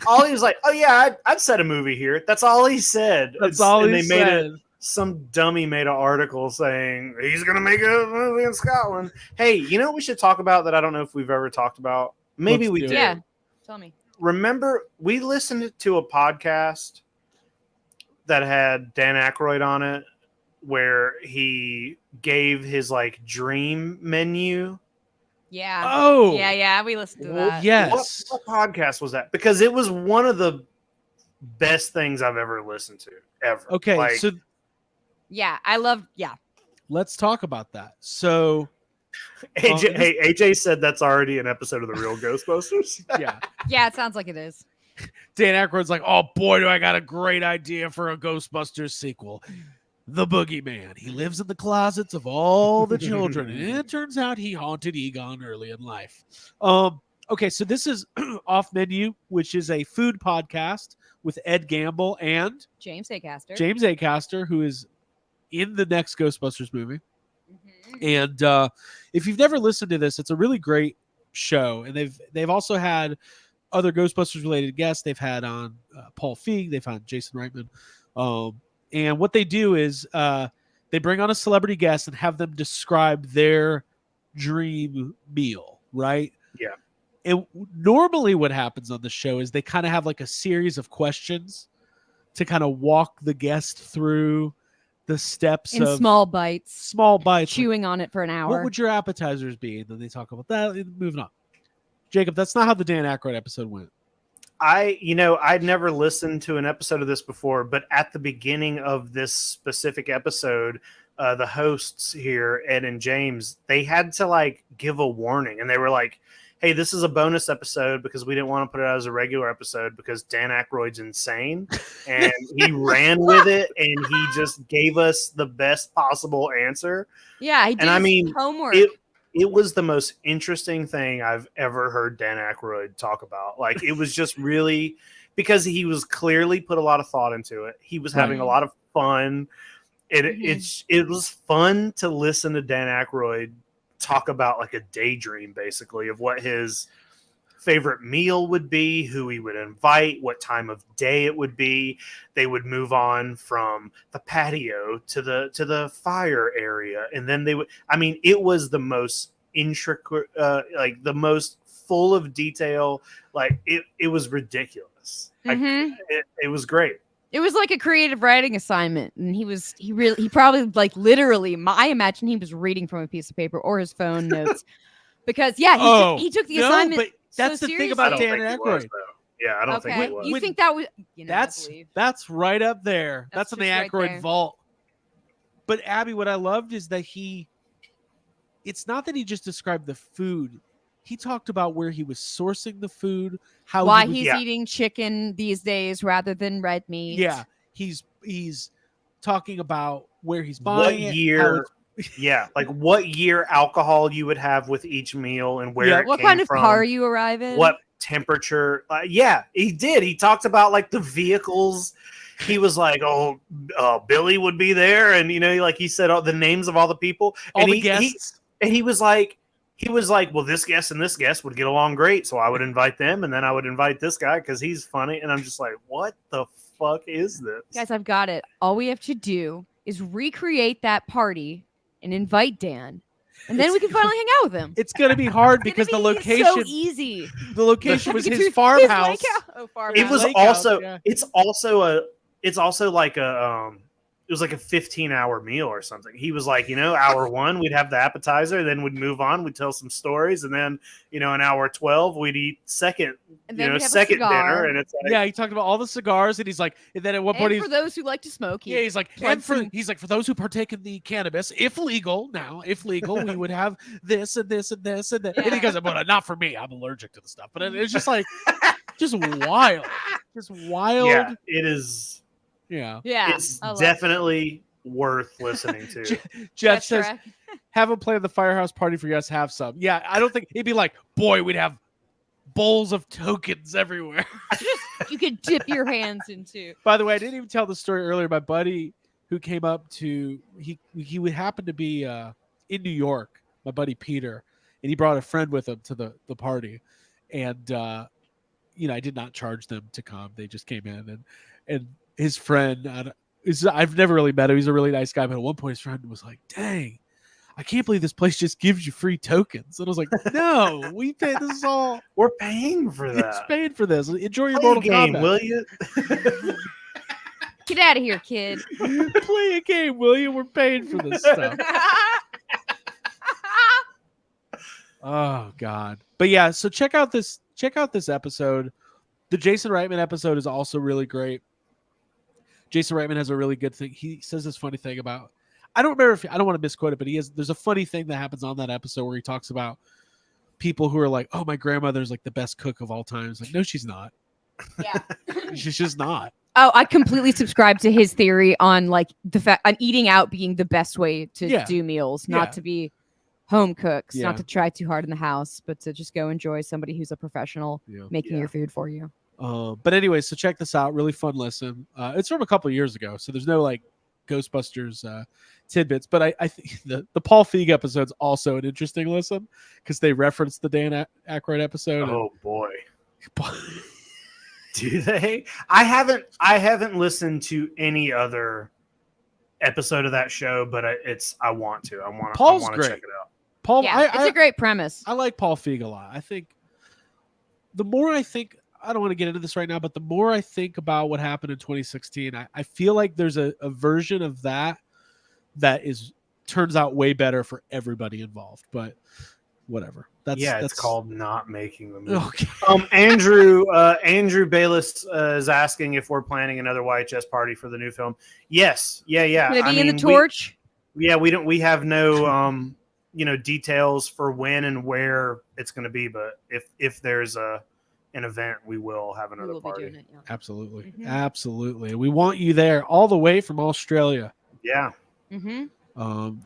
All he was like, oh yeah, I'd set a movie here. That's all he said. That's all and he they said. Made it. Some dummy made an article saying he's gonna make a movie in Scotland. Hey, you know what we should talk about that I don't know if we've ever talked about? Maybe Let's we do did. it. Yeah, tell me. Remember, we listened to a podcast that had Dan Aykroyd on it, where he gave his like dream menu. Yeah. Oh, Yeah. We listened to that. yes. What podcast was that? Because it was one of the best things I've ever listened to ever. Okay, Like, so Yeah, I love. Yeah. let's talk about that. So, AJ said that's already an episode of the real Ghostbusters. yeah, Yeah, it sounds like it is. Dan Aykroyd's like, oh boy, do I got a great idea for a Ghostbusters sequel. The Boogeyman. He lives in the closets of all the children, and it turns out he haunted Egon early in life. Okay, so this is Off Menu, which is a food podcast with Ed Gamble and James Acaster. James Acaster, who is in the next Ghostbusters movie. Mhm. And if you've never listened to this, it's a really great show. And they've also had other Ghostbusters related guests. They've had on Paul Feig. They've had Jason Reitman. And what they do is they bring on a celebrity guest and have them describe their dream meal, right? Yeah. And normally what happens on the show is they kind of have like a series of questions to kind of walk the guest through the steps In of small bites, small bites. chewing on it for an hour. What would your appetizers be? And then they talk about that. Moving on. Jacob, that's not how the Dan Aykroyd episode went. I'd never listened to an episode of this before, but at the beginning of this specific episode, the hosts here, Ed and James, they had to like give a warning, and they were like, hey, this is a bonus episode because we didn't want to put it out as a regular episode because Dan Aykroyd's insane, and he ran with it, and he just gave us the best possible answer. Yeah, he did And I his mean, homework. It was the most interesting thing I've ever heard Dan Aykroyd talk about. Like, it was just really, because he was clearly put a lot of thought into it. He was having a lot of fun. It was fun to listen to Dan Aykroyd talk about like a daydream, basically, of what his favorite meal would be, who he would invite, what time of day it would be. They would move on from the patio to the fire area, and then they would. I mean, it was the most intricate, like the most full of detail. Like it was ridiculous. Mhm. It was great. It was like a creative writing assignment, and he probably like literally. I imagine he was reading from a piece of paper or his phone notes, because he took the assignment. But that's so the thing I about don't Dan think he was, Aykroyd. though. Yeah, I don't think Okay, he was. you think that was? I believe. That's right up there. That's in the just right Aykroyd there. vault. But Abby, what I loved is that it's not that he just described the food. He talked about where he was sourcing the food, how Why he was, he's eating chicken these days rather than red meat. yeah, he's talking about where he's What buying it, how year? it's- Yeah, like what year alcohol you would have with each meal and where Yeah. it What came kind of from, car you arrive in? what temperature. Yeah, he did. He talked about like the vehicles. He was like, "Oh, Billy would be there," and like he said all the names of all the people, all and the guests. he was like, well, this guest and this guest would get along great, so I would invite them, and then I would invite this guy because he's funny, and I'm just like, what the fuck is this? Guys, I've got it. All we have to do is recreate that party and invite Dan, and then we can finally hang out with him. It's gonna be hard It's because the gonna be location so easy. the location was his His farmhouse. lake house. Oh, farmhouse. It was Lake house, also yeah. it's also like it was like a 15-hour meal or something. He was like, hour 1 we'd have the appetizer, then we'd move on, we'd tell some stories, and then in hour 12 we'd eat second And then we'd have a second cigar. dinner, and it's like, Yeah, he talked about all the cigars, and he's like, and then at one point And for those who like to smoke, he's like, plugged and for some- he's like, for those who partake in the cannabis, if legal, we would have this and this and this and that. And he Yeah. goes, but not for me. I'm allergic to the stuff. But it's just like, just wild, yeah, it is. Yeah. Yeah. It's I love definitely worth listening to. Jeff Jet says, Track. have him plan the Firehouse party for us. Have some. Yeah, I don't think he'd be like, boy, we'd have bowls of tokens everywhere. You could dip your hands into. By the way, I didn't even tell the story earlier. My buddy who came up to he would happen to be in New York. My buddy Peter, and he brought a friend with him to the party, and I did not charge them to come. They just came in, and his friend. I've never really met him. He's a really nice guy, but at one point his friend was like, "Dang, I can't believe this place just gives you free tokens." And I was like, "No, we pay. This is all We're paying for it's that. paid for this. Enjoy your Play a Mortal game, Kombat. will you? Get out of here, kid. Play a game, will you? We're paying for this stuff." Oh God. But yeah, so check out this episode. The Jason Reitman episode is also really great. Jason Reitman has a really good thing. He says this funny thing about, I don't want to misquote it, but there's a funny thing that happens on that episode where he talks about people who are like, "Oh, my grandmother's like the best cook of all time." It's like, no, she's not. Yeah. She's just not. Oh, I completely subscribe to his theory on like the fact on eating out being the best way to do meals, not to be home cooks, not to try too hard in the house, but to just go enjoy somebody who's a professional making your food for you. But anyway, so check this out. Really fun listen. It's from a couple of years ago, so there's no like Ghostbusters tidbits. But I think the Paul Feig episode's also an interesting listen because they reference the Dan Aykroyd episode. Oh boy. Do they? I haven't listened to any other episode of that show, but I want to. I want to check it out. Paul, it's a great premise. I like Paul Feig a lot. I think the more I think, I don't want to get into this right now, but the more I think about what happened in 2016, I feel like there's a version of that turns out way better for everybody involved. But whatever. That's called not making the movie. Okay. Andrew Bayless is asking if we're planning another YHS party for the new film. Yes. Yeah. Could it be in the torch? We have no details for when and where it's going to be, but if there's an event, we will have another party. Be doing it, Absolutely. Mm-hmm. Absolutely. We want you there all the way from Australia. Yeah. Mm-hmm.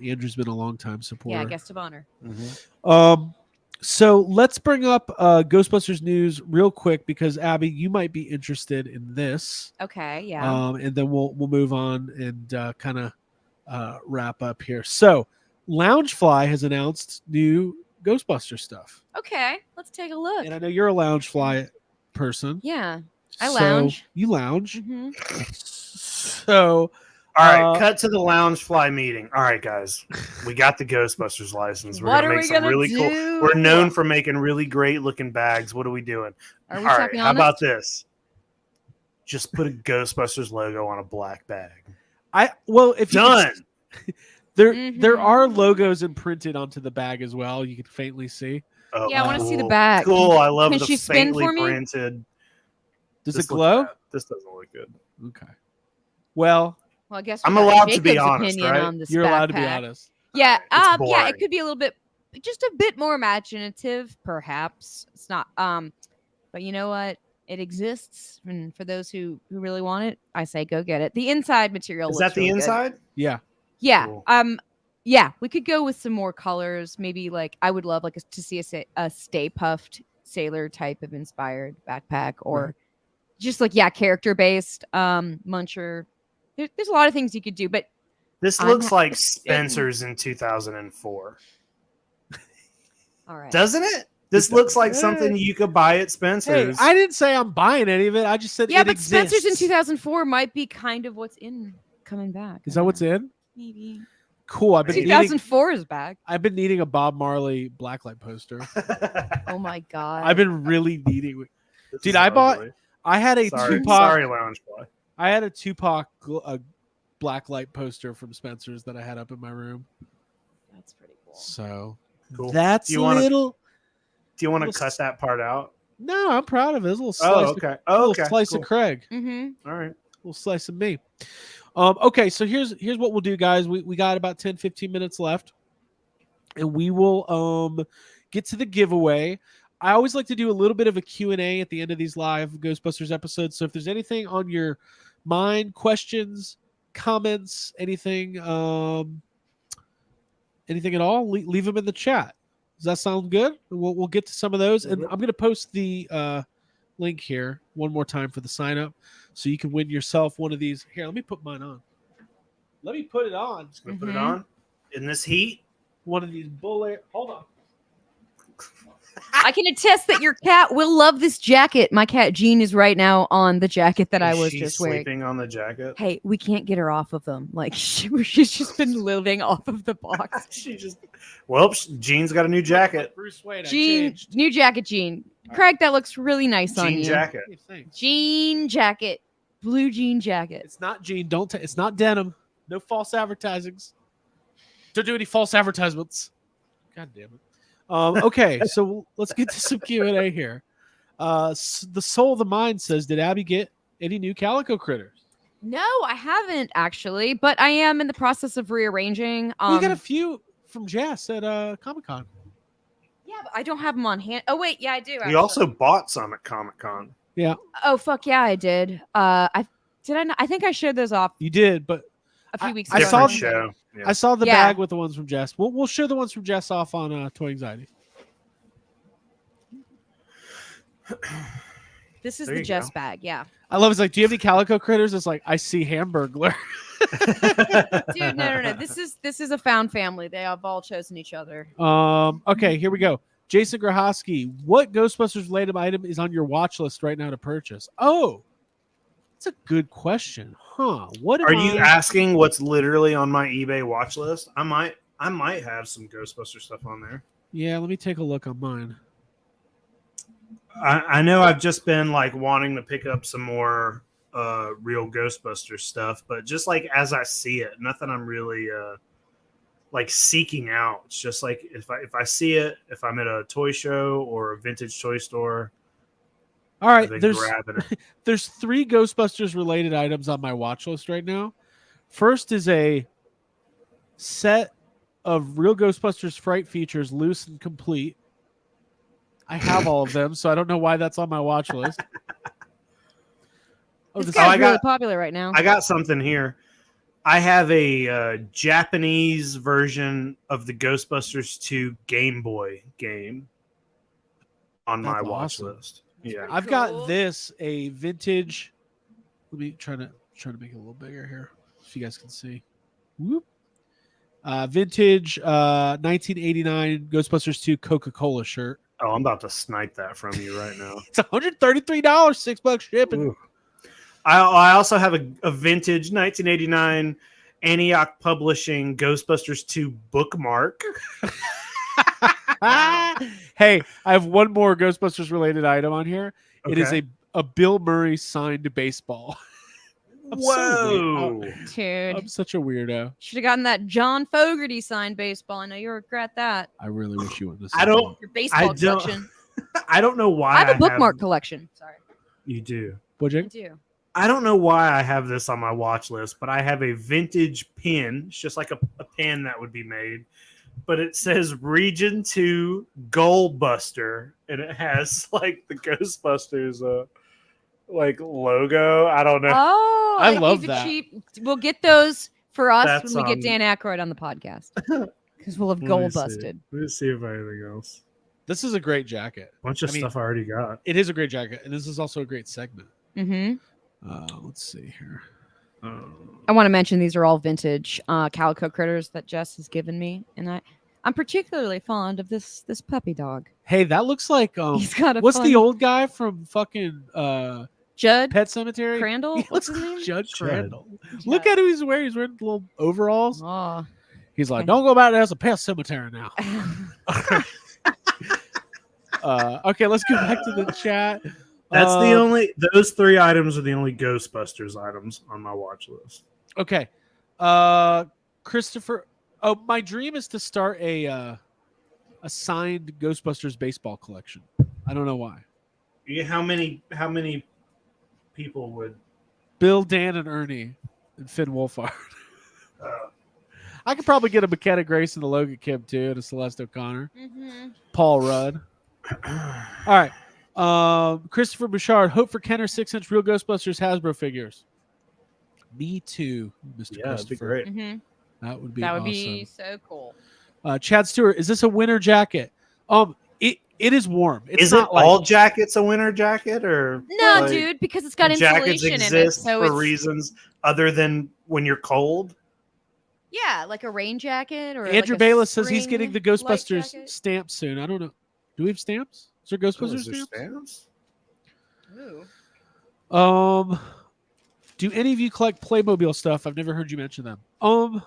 Andrew's been a long time supporter. Yeah, guest of honor. Mm-hmm. So let's bring up Ghostbusters news real quick because Abby, you might be interested in this. Okay, yeah. And then we'll move on and kind of wrap up here. So Loungefly has announced new Ghostbuster stuff. Okay, let's take a look. And I know you're a Loungefly person. Yeah, I lounge. You lounge. Mm-hmm. So. All right, cut to the Loungefly meeting. All right, guys, we got the Ghostbusters license. We're gonna make some really cool. We're known for making really great looking bags. What are we doing? All right, how about this? Just put a Ghostbusters logo on a black bag. If done. There are logos imprinted onto the bag as well. You can faintly see. Oh, yeah, I want to see the bag. Cool, I love the faintly printed. Does it glow? This doesn't look good. Okay. Well, I guess I'm allowed to be honest, right? You're allowed to be honest. Yeah, yeah, it could be a little bit, just a bit more imaginative, perhaps. It's not, but you know what? It exists, and for those who really want it, I say go get it. The inside material is looks that the really inside? Good. Yeah. Yeah. Cool. Yeah, we could go with some more colors. Maybe like I would love to see a Stay Puffed sailor type of inspired backpack, or just like character based Muncher. There's a lot of things you could do, but this looks like Spencer's in 2004. All right, doesn't it? This looks like something you could buy at Spencer's. Hey, I didn't say I'm buying any of it. I just said it but exists. Spencer's in 2004 might be kind of what's in coming back. Is that what's in? Maybe. Cool. I've been 2004 is back. I've been needing a Bob Marley blacklight poster. Oh my god! I've been really needing. Dude, I had a Tupac. Sorry, Loungefly. I had a Tupac blacklight poster from Spencer's that I had up in my room. That's pretty cool. So cool. That's do you want to cut that part out? No, I'm proud of it. It's a little slice. Little slice of Craig. Mm-hmm. All right. A little slice of me. Okay, so here's what we'll do, guys. We got about 10-15 minutes left, and we will get to the giveaway. I always like to do a little bit of a Q&A at the end of these live Ghostbusters episodes. So if there's anything on your mine, questions, comments, anything at all, leave them in the chat. Does that sound good? We'll get to some of those, and I'm going to post the link here one more time for the sign up, so you can win yourself one of these. Here, let me put mine on. Let me put it on. Just gonna put it on in this heat. One of these bullet. Hold on. I can attest that your cat will love this jacket. My cat Jean is right now on the jacket that I was She's just wearing. sleeping on the jacket. Hey, we can't get her off of them. Like she's just been living off of the box. Jean's got a new jacket. Bruce Wayne. Jean, new jacket, Jean. Craig, that looks really nice on you. Jean jacket. Jean jacket, blue jean jacket. It's not Jean. It's not denim. No false advertisings. Don't do any false advertisements. God damn it. Okay, so let's get to some Q&A here. The Soul of the Mind says, did Abby get any new Calico critters? No, I haven't actually, but I am in the process of rearranging. We got a few from Jess at Comic-Con. Yeah, but I don't have them on hand. Oh, wait, yeah, I do. We also bought some at Comic-Con. Yeah. Oh, fuck yeah, I did. I think I showed those off You did, but a few weeks ago. I saw show. Yeah. I saw the bag with the ones from Jess. We'll show the ones from Jess off on Toy Anxiety. This is There the you Jess go. bag, yeah. I love it's like, do you have any Calico critters? It's like, I see Hamburglar. Dude, no. This is a found family. They have all chosen each other. Okay, here we go. Jason Grahowski, what Ghostbusters related item is on your watch list right now to purchase? Oh, that's a good question. Huh. What Are you asking what's literally on my eBay watch list? I might have some Ghostbuster stuff on there. Yeah, let me take a look on mine. I know I've just been like wanting to pick up some more real Ghostbusters stuff, but just like as I see it, nothing I'm really like seeking out. It's just like if I see it, if I'm at a toy show or a vintage toy store. All right, grabbing it. there's 3 Ghostbusters related items on my watch list right now. First is a set of real Ghostbusters Fright features, loose and complete. I have all of them, so I don't know why that's on my watch list. This guy's really popular right now. I got something here. I have a Japanese version of the Ghostbusters 2 Game Boy game on my watch list. Yeah, I've got a vintage. Let me try to make it a little bigger here so you guys can see. Whoop. Vintage 1989 Ghostbusters 2 Coca-Cola shirt. Oh, I'm about to snipe that from you right now. It's $133, $6 shipping. Ooh. I also have a vintage 1989 Antioch Publishing Ghostbusters 2 bookmark. Hey, I have one more Ghostbusters related item on here. Okay. It is a Bill Murray signed baseball. Whoa. Dude. I'm such a weirdo. Should have gotten that John Fogerty signed baseball. I know you'll regret that. I really wish you wouldn't. Your baseball collection. I don't know why I have a bookmark collection. Sorry. You do. Would I you? do. I don't know why I have this on my watch list, but I have a vintage pin. It's just like a pin that would be made. But it says Region 2 Goalbuster, and it has like the Ghostbusters like logo. I don't know. Oh, I love that. We'll get those for us That's, when we get Dan Aykroyd on the podcast. Because we'll have goal busted. Let's see if anything else. This is a great jacket. Bunch of stuff I already got. It is a great jacket, and this is also a great segment. Mm-hmm. Let's see here. I want to mention these are all vintage calico critters that Jess has given me, and I'm particularly fond of this puppy dog. Hey, that looks like He's got a what's fun- the old guy from fucking Judd Pet Cemetery? Crandall? What's his name? Judd Judd. Crandall. Look at who he's wearing. He's wearing little overalls. Oh. He's like, don't go back there. It's a pet cemetery now. Okay, let's go back to the chat. That's those 3 items are the only Ghostbusters items on my watch list. Okay. Christopher. Oh, my dream is to start a signed Ghostbusters baseball collection. I don't know why. How many people would Bill, Dan, and Ernie, and Finn Wolfhard. I could probably get a McKenna Grace and a Logan Kim too, and a Celeste O'Connor. Mm-hmm. Paul Rudd. All right. Christopher Bouchard, hope for Kenner 6-inch real Ghostbusters Hasbro figures. Me too, Mr. Yeah, that'd be Christopher. great. Mm-hmm. That would be That would awesome. be so cool. Chad Stewart, is this a winter jacket? It is warm. It's Is it not like all jackets a winter jacket, or No, like, dude, because it's got jackets insulation in it, exist so for it's reasons other than when you're cold? yeah, like a rain jacket or Andrew like a Bayless says he's getting the spring light Ghostbusters jacket. stamp soon. I don't know. Do we have stamps? Is there Oh, Ghostbusters is there stamps? stamps? Ooh. Do any of you collect Playmobil stuff? I've never heard you mention them. No.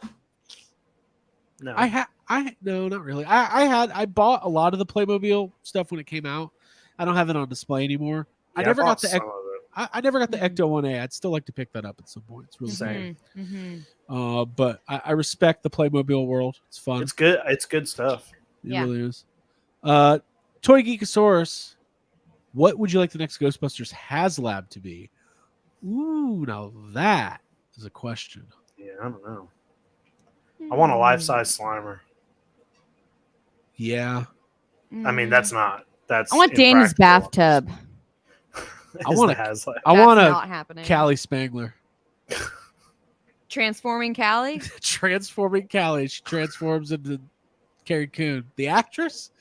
No, not really. I bought a lot of the Playmobil stuff when it came out. I don't have it on display anymore. Yeah, I never bought got the some of it. I never got the Mhm. Ecto 1A. I'd still like to pick that up at some point. It's really Same. Mm-hmm. but I respect the Playmobil world. It's fun. It's good. It's good stuff. It Yeah. really is. Toy Geekosaurus, what would you like the next Ghostbusters HasLab to be? Ooh, now that is a question. Yeah, I don't know. I want a life-size Slimer. Yeah. I mean, that's not. That's. I want Danny's impractical. bathtub. I want a- That's like, I That's want not a happening. Callie Spangler. Transforming Callie. Transforming Callie. She transforms into Carrie Coon. The actress?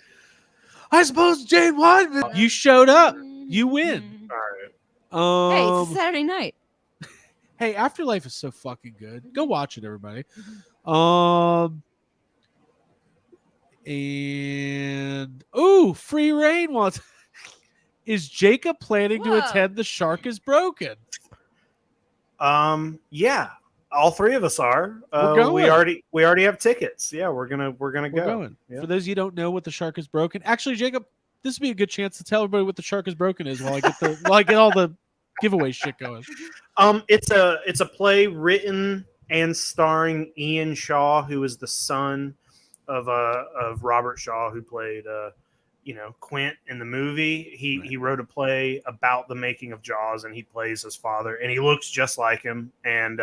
I suppose Jane Wyman. You showed up. You win. all right. Hey, it's a Saturday night. Hey, Afterlife is so fucking good. Go watch it, everybody. And Free Reign wants. Is Jacob planning to Whoa. attend The Shark is Broken? Yeah, all three of us are. We're going. We already have tickets. Yeah, we're gonna We're go. going. Yeah. For those of you who don't know what The Shark is Broken, actually, Jacob, this would be a good chance to tell everybody what The Shark is Broken is while I get all the giveaway shit going. It's a play written and starring Ian Shaw, who is the son of Robert Shaw, who played Quint in the movie. He wrote a play about the making of Jaws, and he plays his father, and he looks just like him. And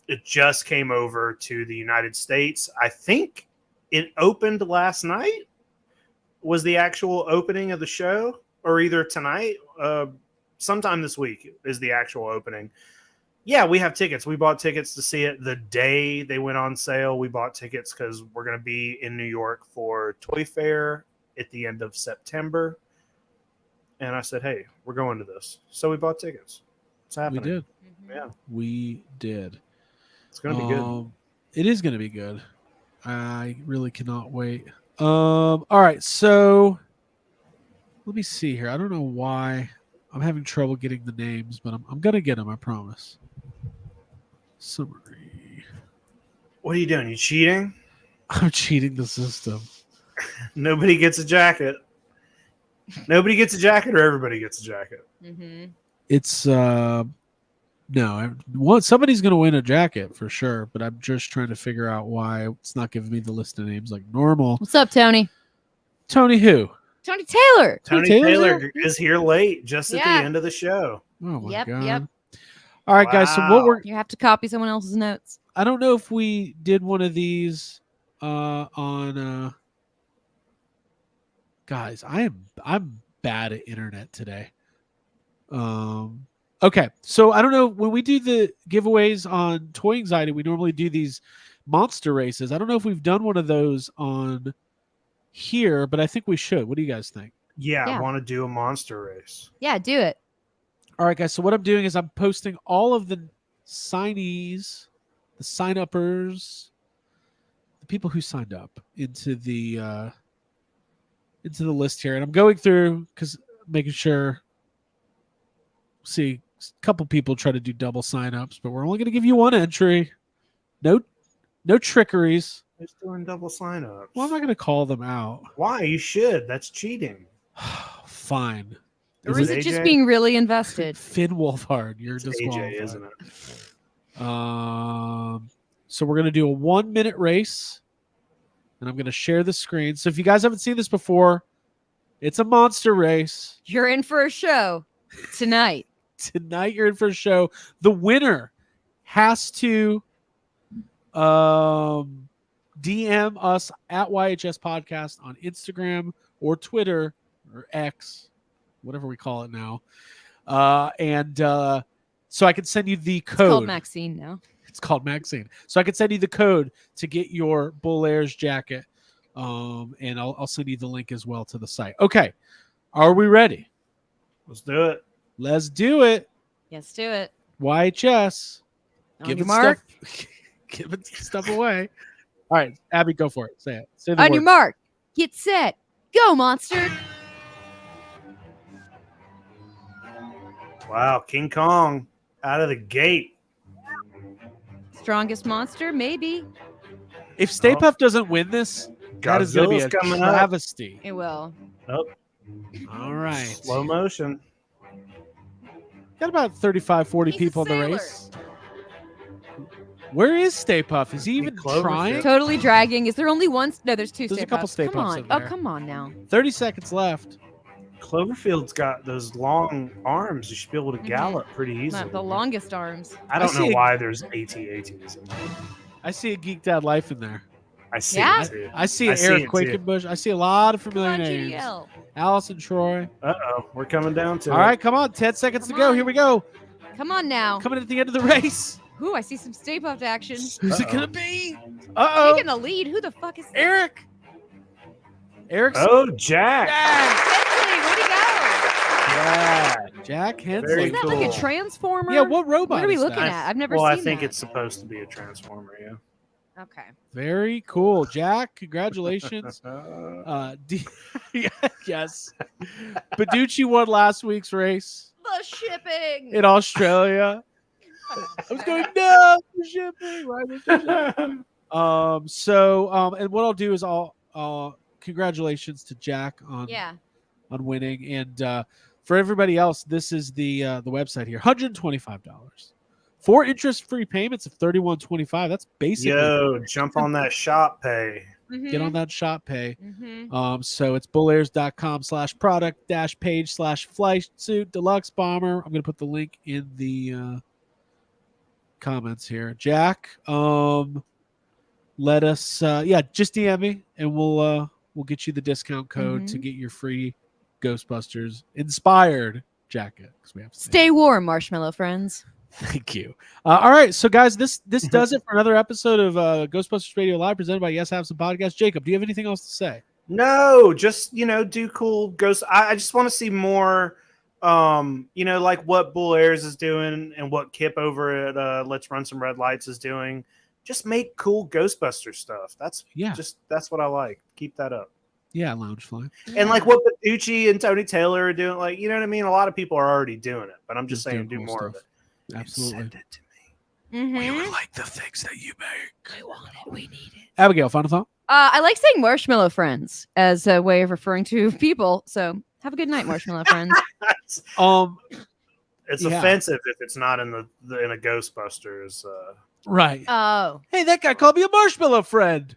it just came over to the United States. I think it opened last night. Was the actual opening of the show, or either tonight? Sometime this week is the actual opening. Yeah, we have tickets. We bought tickets to see it the day they went on sale. We bought tickets because we're going to be in New York for Toy Fair at the end of September. And I said, hey, we're going to this. So we bought tickets. It's happening. We did. Yeah. We did. It's going to be good. It is going to be good. I really cannot wait. All right, so let me see here. I don't know why I'm having trouble getting the names, but I'm going to get them, I promise. Summary. What are you doing? You cheating? I'm cheating the system. Nobody gets a jacket. Nobody gets a jacket, or everybody gets a jacket. Mm-hmm. It's somebody's going to win a jacket for sure, but I'm just trying to figure out why it's not giving me the list of names like normal. What's up, Tony? Tony who? Tony Taylor. Tony Taylor's Taylor here? is here late, just at Yeah. the end of the show. Oh my Yep, god. yep. All right, guys. So what Wow. You have to copy someone else's notes. I don't know if we did one of these on guys, I'm bad at internet today. Okay, so I don't know, when we do the giveaways on Toy Anxiety, we normally do these monster races. I don't know if we've done one of those on here, but I think we should. What do you guys think? Yeah, Yeah. I want to do a monster race. Yeah, do it. All right, guys. So what I'm doing is I'm posting all of the signees, the sign-uppers, the people who signed up into the list here, and I'm going through because making sure. See, a couple people try to do double sign-ups, but we're only going to give you one entry. No trickeries. Who's doing double sign-ups? Well, I'm not going to call them out. Why? You should. That's cheating. Fine. Or Is is it it just AJ? being really invested? Finn Wolfhard, you're It's disqualified. AJ, isn't it? So we're going to do a 1-minute race, and I'm going to share the screen. So if you guys haven't seen this before, it's a monster race. You're in for a show tonight. Tonight you're in for a show. The winner has to DM us at YHS Podcast on Instagram or Twitter or X, whatever we call it now. And so I can send you the It's called code. Maxine now. It's called Maxine. So I can send you the code to get your Bull Airs jacket. And I'll send you the link as well to the site. Okay. Are we ready? Let's do it. Let's do it. Yes, do it. YHS. On your mark. Giving stuff away. All right, Abby, go for it. Say it. Say the On word. your mark. Get set. Go, monster. Wow, King Kong out of the gate. Strongest monster, maybe. If Stay Puft doesn't win this, that is going to be a Godzilla's coming up. travesty. It will. Nope. All right. Slow motion. Got about 35, 40 He's a people in the sailor. race. Where is Stay Puft? Is he even Cloverfield. trying? Totally dragging. Is there only one? No, there's two. There's Stay a couple Puffs. Stay Come Puffs on. in Oh, there. come on now. 30 seconds left. Cloverfield's got those long arms. You should be able to gallop pretty easily. Not the longest arms. I don't I know see- why there's AT-ATs in there. I see a Geeked Out Life in there. I see Yeah? it too. I see I see Eric it too. Quakenbush. I see a lot of Come familiar on, names. GDL. Allison Troy. Uh-oh, we're coming down to All it. right, come on. 10 seconds Come to go. on. Here we go. Come on now. Coming at the end of the race. Ooh, I see some Stay Puft action. Who's it Uh-oh. going to be? Uh-oh. Taking the lead. Who the fuck is that? Eric. Eric's Oh, Jack. Hensley, where'd he go? Jack Very Hensley. Isn't that like cool. a transformer? Yeah, what robot What are we is looking that? at? I've never Well, seen I think that. it's supposed to be a transformer, yeah. Okay. Very cool. Jack, congratulations. Uh, Yes. Paducci won last week's race The shipping. in Australia. I was going, no, the shipping. Why was the shipping? And what I'll do is I'll congratulations to Jack on Yeah. on winning, and for everybody else, this is the website here, $125 for interest-free payments of $31.25. That's basically Yo, jump on that shop pay. get on that shop pay. Mm-hmm. So it's bullairs.com/product-page/flight suit deluxe bomber. I'm gonna put the link in the comments here. Jack, let us just DM me and we'll get you the discount code to get your free Ghostbusters inspired jacket, because we have to Stay warm, marshmallow friends. Thank you. All right, so guys, this does it for another episode of Ghostbusters Radio Live, presented by Yes Have Some Podcast. Jacob, do you have anything else to say? No, just do cool ghost. I just want to see more. Like what Bull Airs is doing and what Kip over at Let's Run Some Red Lights is doing. Just make cool Ghostbuster stuff. That's what I like. Keep that up. Yeah, Loungefly. And like what Paducci and Tony Taylor are doing, like, you know what I mean? A lot of people are already doing it, but I'm just saying, do doing cool more stuff. of it. Absolutely. Send it to me. Mm-hmm. like the things that you make. I want it. We need it. Abigail, final thought? I like saying marshmallow friends as a way of referring to people. So have a good night, marshmallow friends. It's Yeah. offensive if it's not in a Ghostbusters. Right. Oh, Hey, that guy called me a marshmallow friend.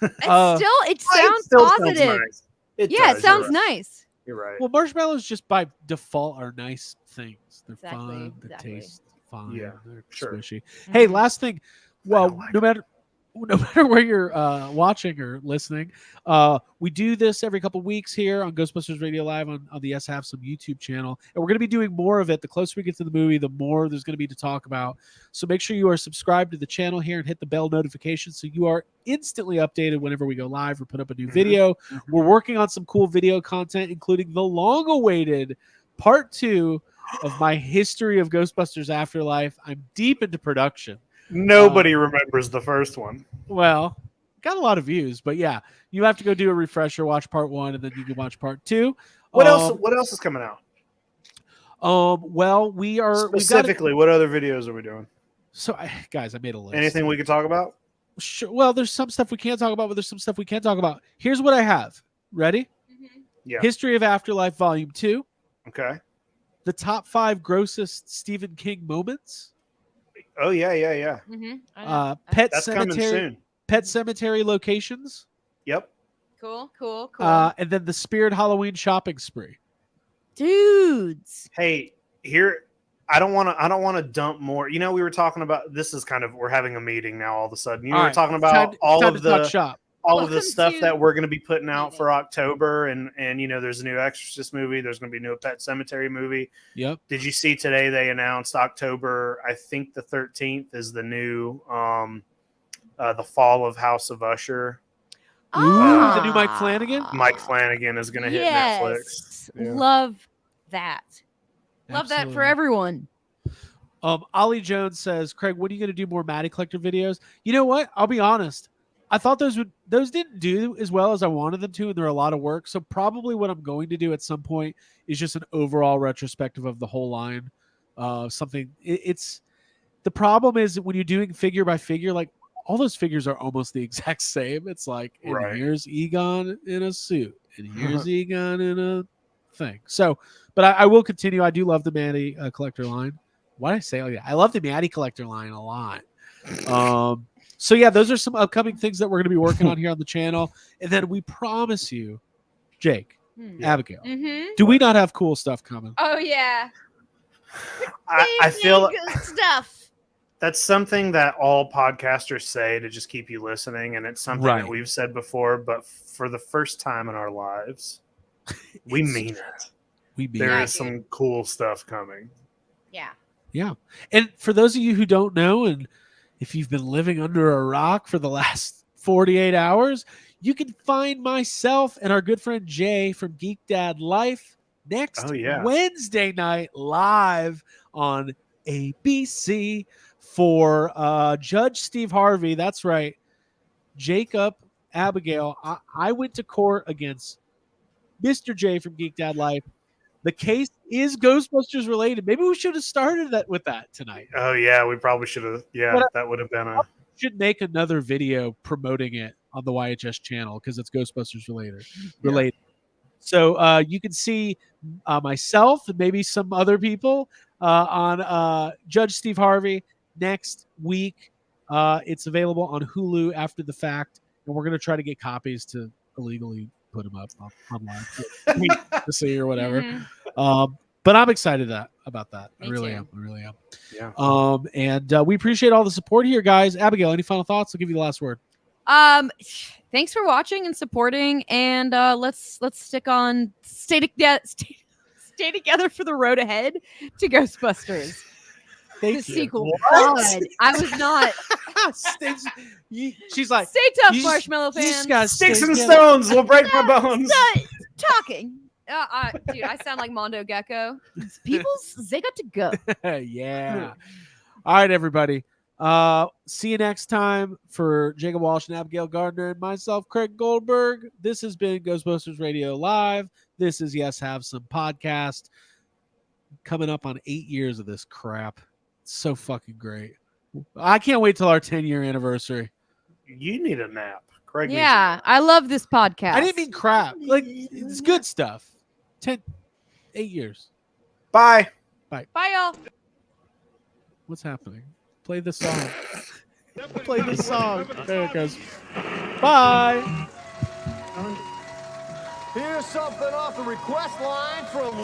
it sounds It positive. still sounds nice. Yeah, does, it sounds you're right. nice. You're right. Well, marshmallows just by default are nice things. They're Exactly, fun. They exactly. taste fine. Yeah, They're sure. squishy. Hey, Mhm. last thing. Well, don't like no matter where you're watching or listening, we do this every couple weeks here on Ghostbusters Radio Live on the Yes Have Some YouTube channel, and we're going to be doing more of it. The closer we get to the movie, the more there's going to be to talk about. So make sure you are subscribed to the channel here and hit the bell notification so you are instantly updated whenever we go live or put up a new video. We're working on some cool video content, including the long-awaited part 2 of my history of Ghostbusters Afterlife. I'm deep into production. Nobody remembers the first one. Well, got a lot of views, but yeah, you have to go do a refresher, watch part 1, and then you can watch part 2. What else is coming out? Well, we are Specifically, what other videos are we doing? guys, I made a list. Anything we could talk about? Sure. Well, there's some stuff we can't talk about, but there's some stuff we can talk about. Here's what I have. Ready? Yeah. History of Afterlife Volume 2. Okay. The top 5 grossest Stephen King moments. Oh yeah. Mm-hmm. Pet That's coming Cemetery. soon. Pet Cemetery locations. Yep. Cool. And then the Spirit Halloween shopping spree. Dudes. Hey, here I don't want to dump more. We were talking about this is we're having a meeting now all of a sudden. You were talking about time to talk shop. all of the Welcome stuff to that we're going to be putting out Mayday. for October, and you know, there's a new Exorcist movie. There's going to be a new Pet Cemetery movie. Yep. Did you see today they announced October? I think the 13th is the new the fall of House of Usher. Ooh, the new Mike Flanagan? Mike Flanagan is going to hit Netflix. Yeah. Love that. Love that for Absolutely. everyone. Ollie Jones says, Craig, when are you going to do more Maddie Collector videos? You know what? I'll be honest. I thought those didn't do as well as I wanted them to, and they're a lot of work. So probably what I'm going to do at some point is just an overall retrospective of the whole line. It's the problem is when you're doing figure by figure, like all those figures are almost the exact same. It's like, and Right. here's Egon in a suit, and here's Egon in a thing. So, but I will continue. I do love the Maddie Collector line. Why did I say like that? I love the Maddie Collector line a lot. So yeah, those are some upcoming things that we're going to be working on here on the channel. And then we promise you, Jake, Abigail, do we not have cool stuff coming? Oh yeah. I feel Good stuff. that's something that all podcasters say to just keep you listening, and it's something Right. that we've said before, but for the first time in our lives, we mean it. There is some cool stuff coming. Yeah. Yeah. And for those of you who don't know, and if you've been living under a rock for the last 48 hours, you can find myself and our good friend Jay from Geek Dad Life next Wednesday night live on ABC for Judge Steve Harvey. That's right. Jacob, Abigail. I went to court against Mr. J from Geek Dad Life. The case is Ghostbusters related. Maybe we should have started that with that tonight. Oh yeah, we probably should have. Yeah, But that would have been a. Should make another video promoting it on the YHS channel because it's Ghostbusters related. So you can see myself and maybe some other people on Judge Steve Harvey next week. It's available on Hulu after the fact, and we're going to try to get copies to illegally put them up online to see or whatever. But I'm excited about that. I really am. Yeah. And we appreciate all the support here, guys. Abigail, any final thoughts? I'll give you the last word. Thanks for watching and supporting, and let's stay together for the road ahead to Ghostbusters. Thank The you. sequel. God, I was not. She's like, Stay tough, you Marshmallow you just fans. gotta Sticks stay and together. stones will break my bones. Talking. Dude, I sound like Mondo Gecko. They got to go. Yeah. All right, everybody. See you next time. For Jacob Walsh and Abigail Gardner and myself, Craig Goldberg, this has been Ghostbusters Radio Live. This is Yes Have Some podcast. Coming up on 8 years of this crap. It's so fucking great. I can't wait till our 10-year anniversary. You need a nap, Craig. Yeah, I love this podcast. I didn't mean crap. Like, it's good stuff. 8 years. Bye. Bye, y'all. What's happening? Play the song. Play the song. There it goes. Bye. Here's something off the request line from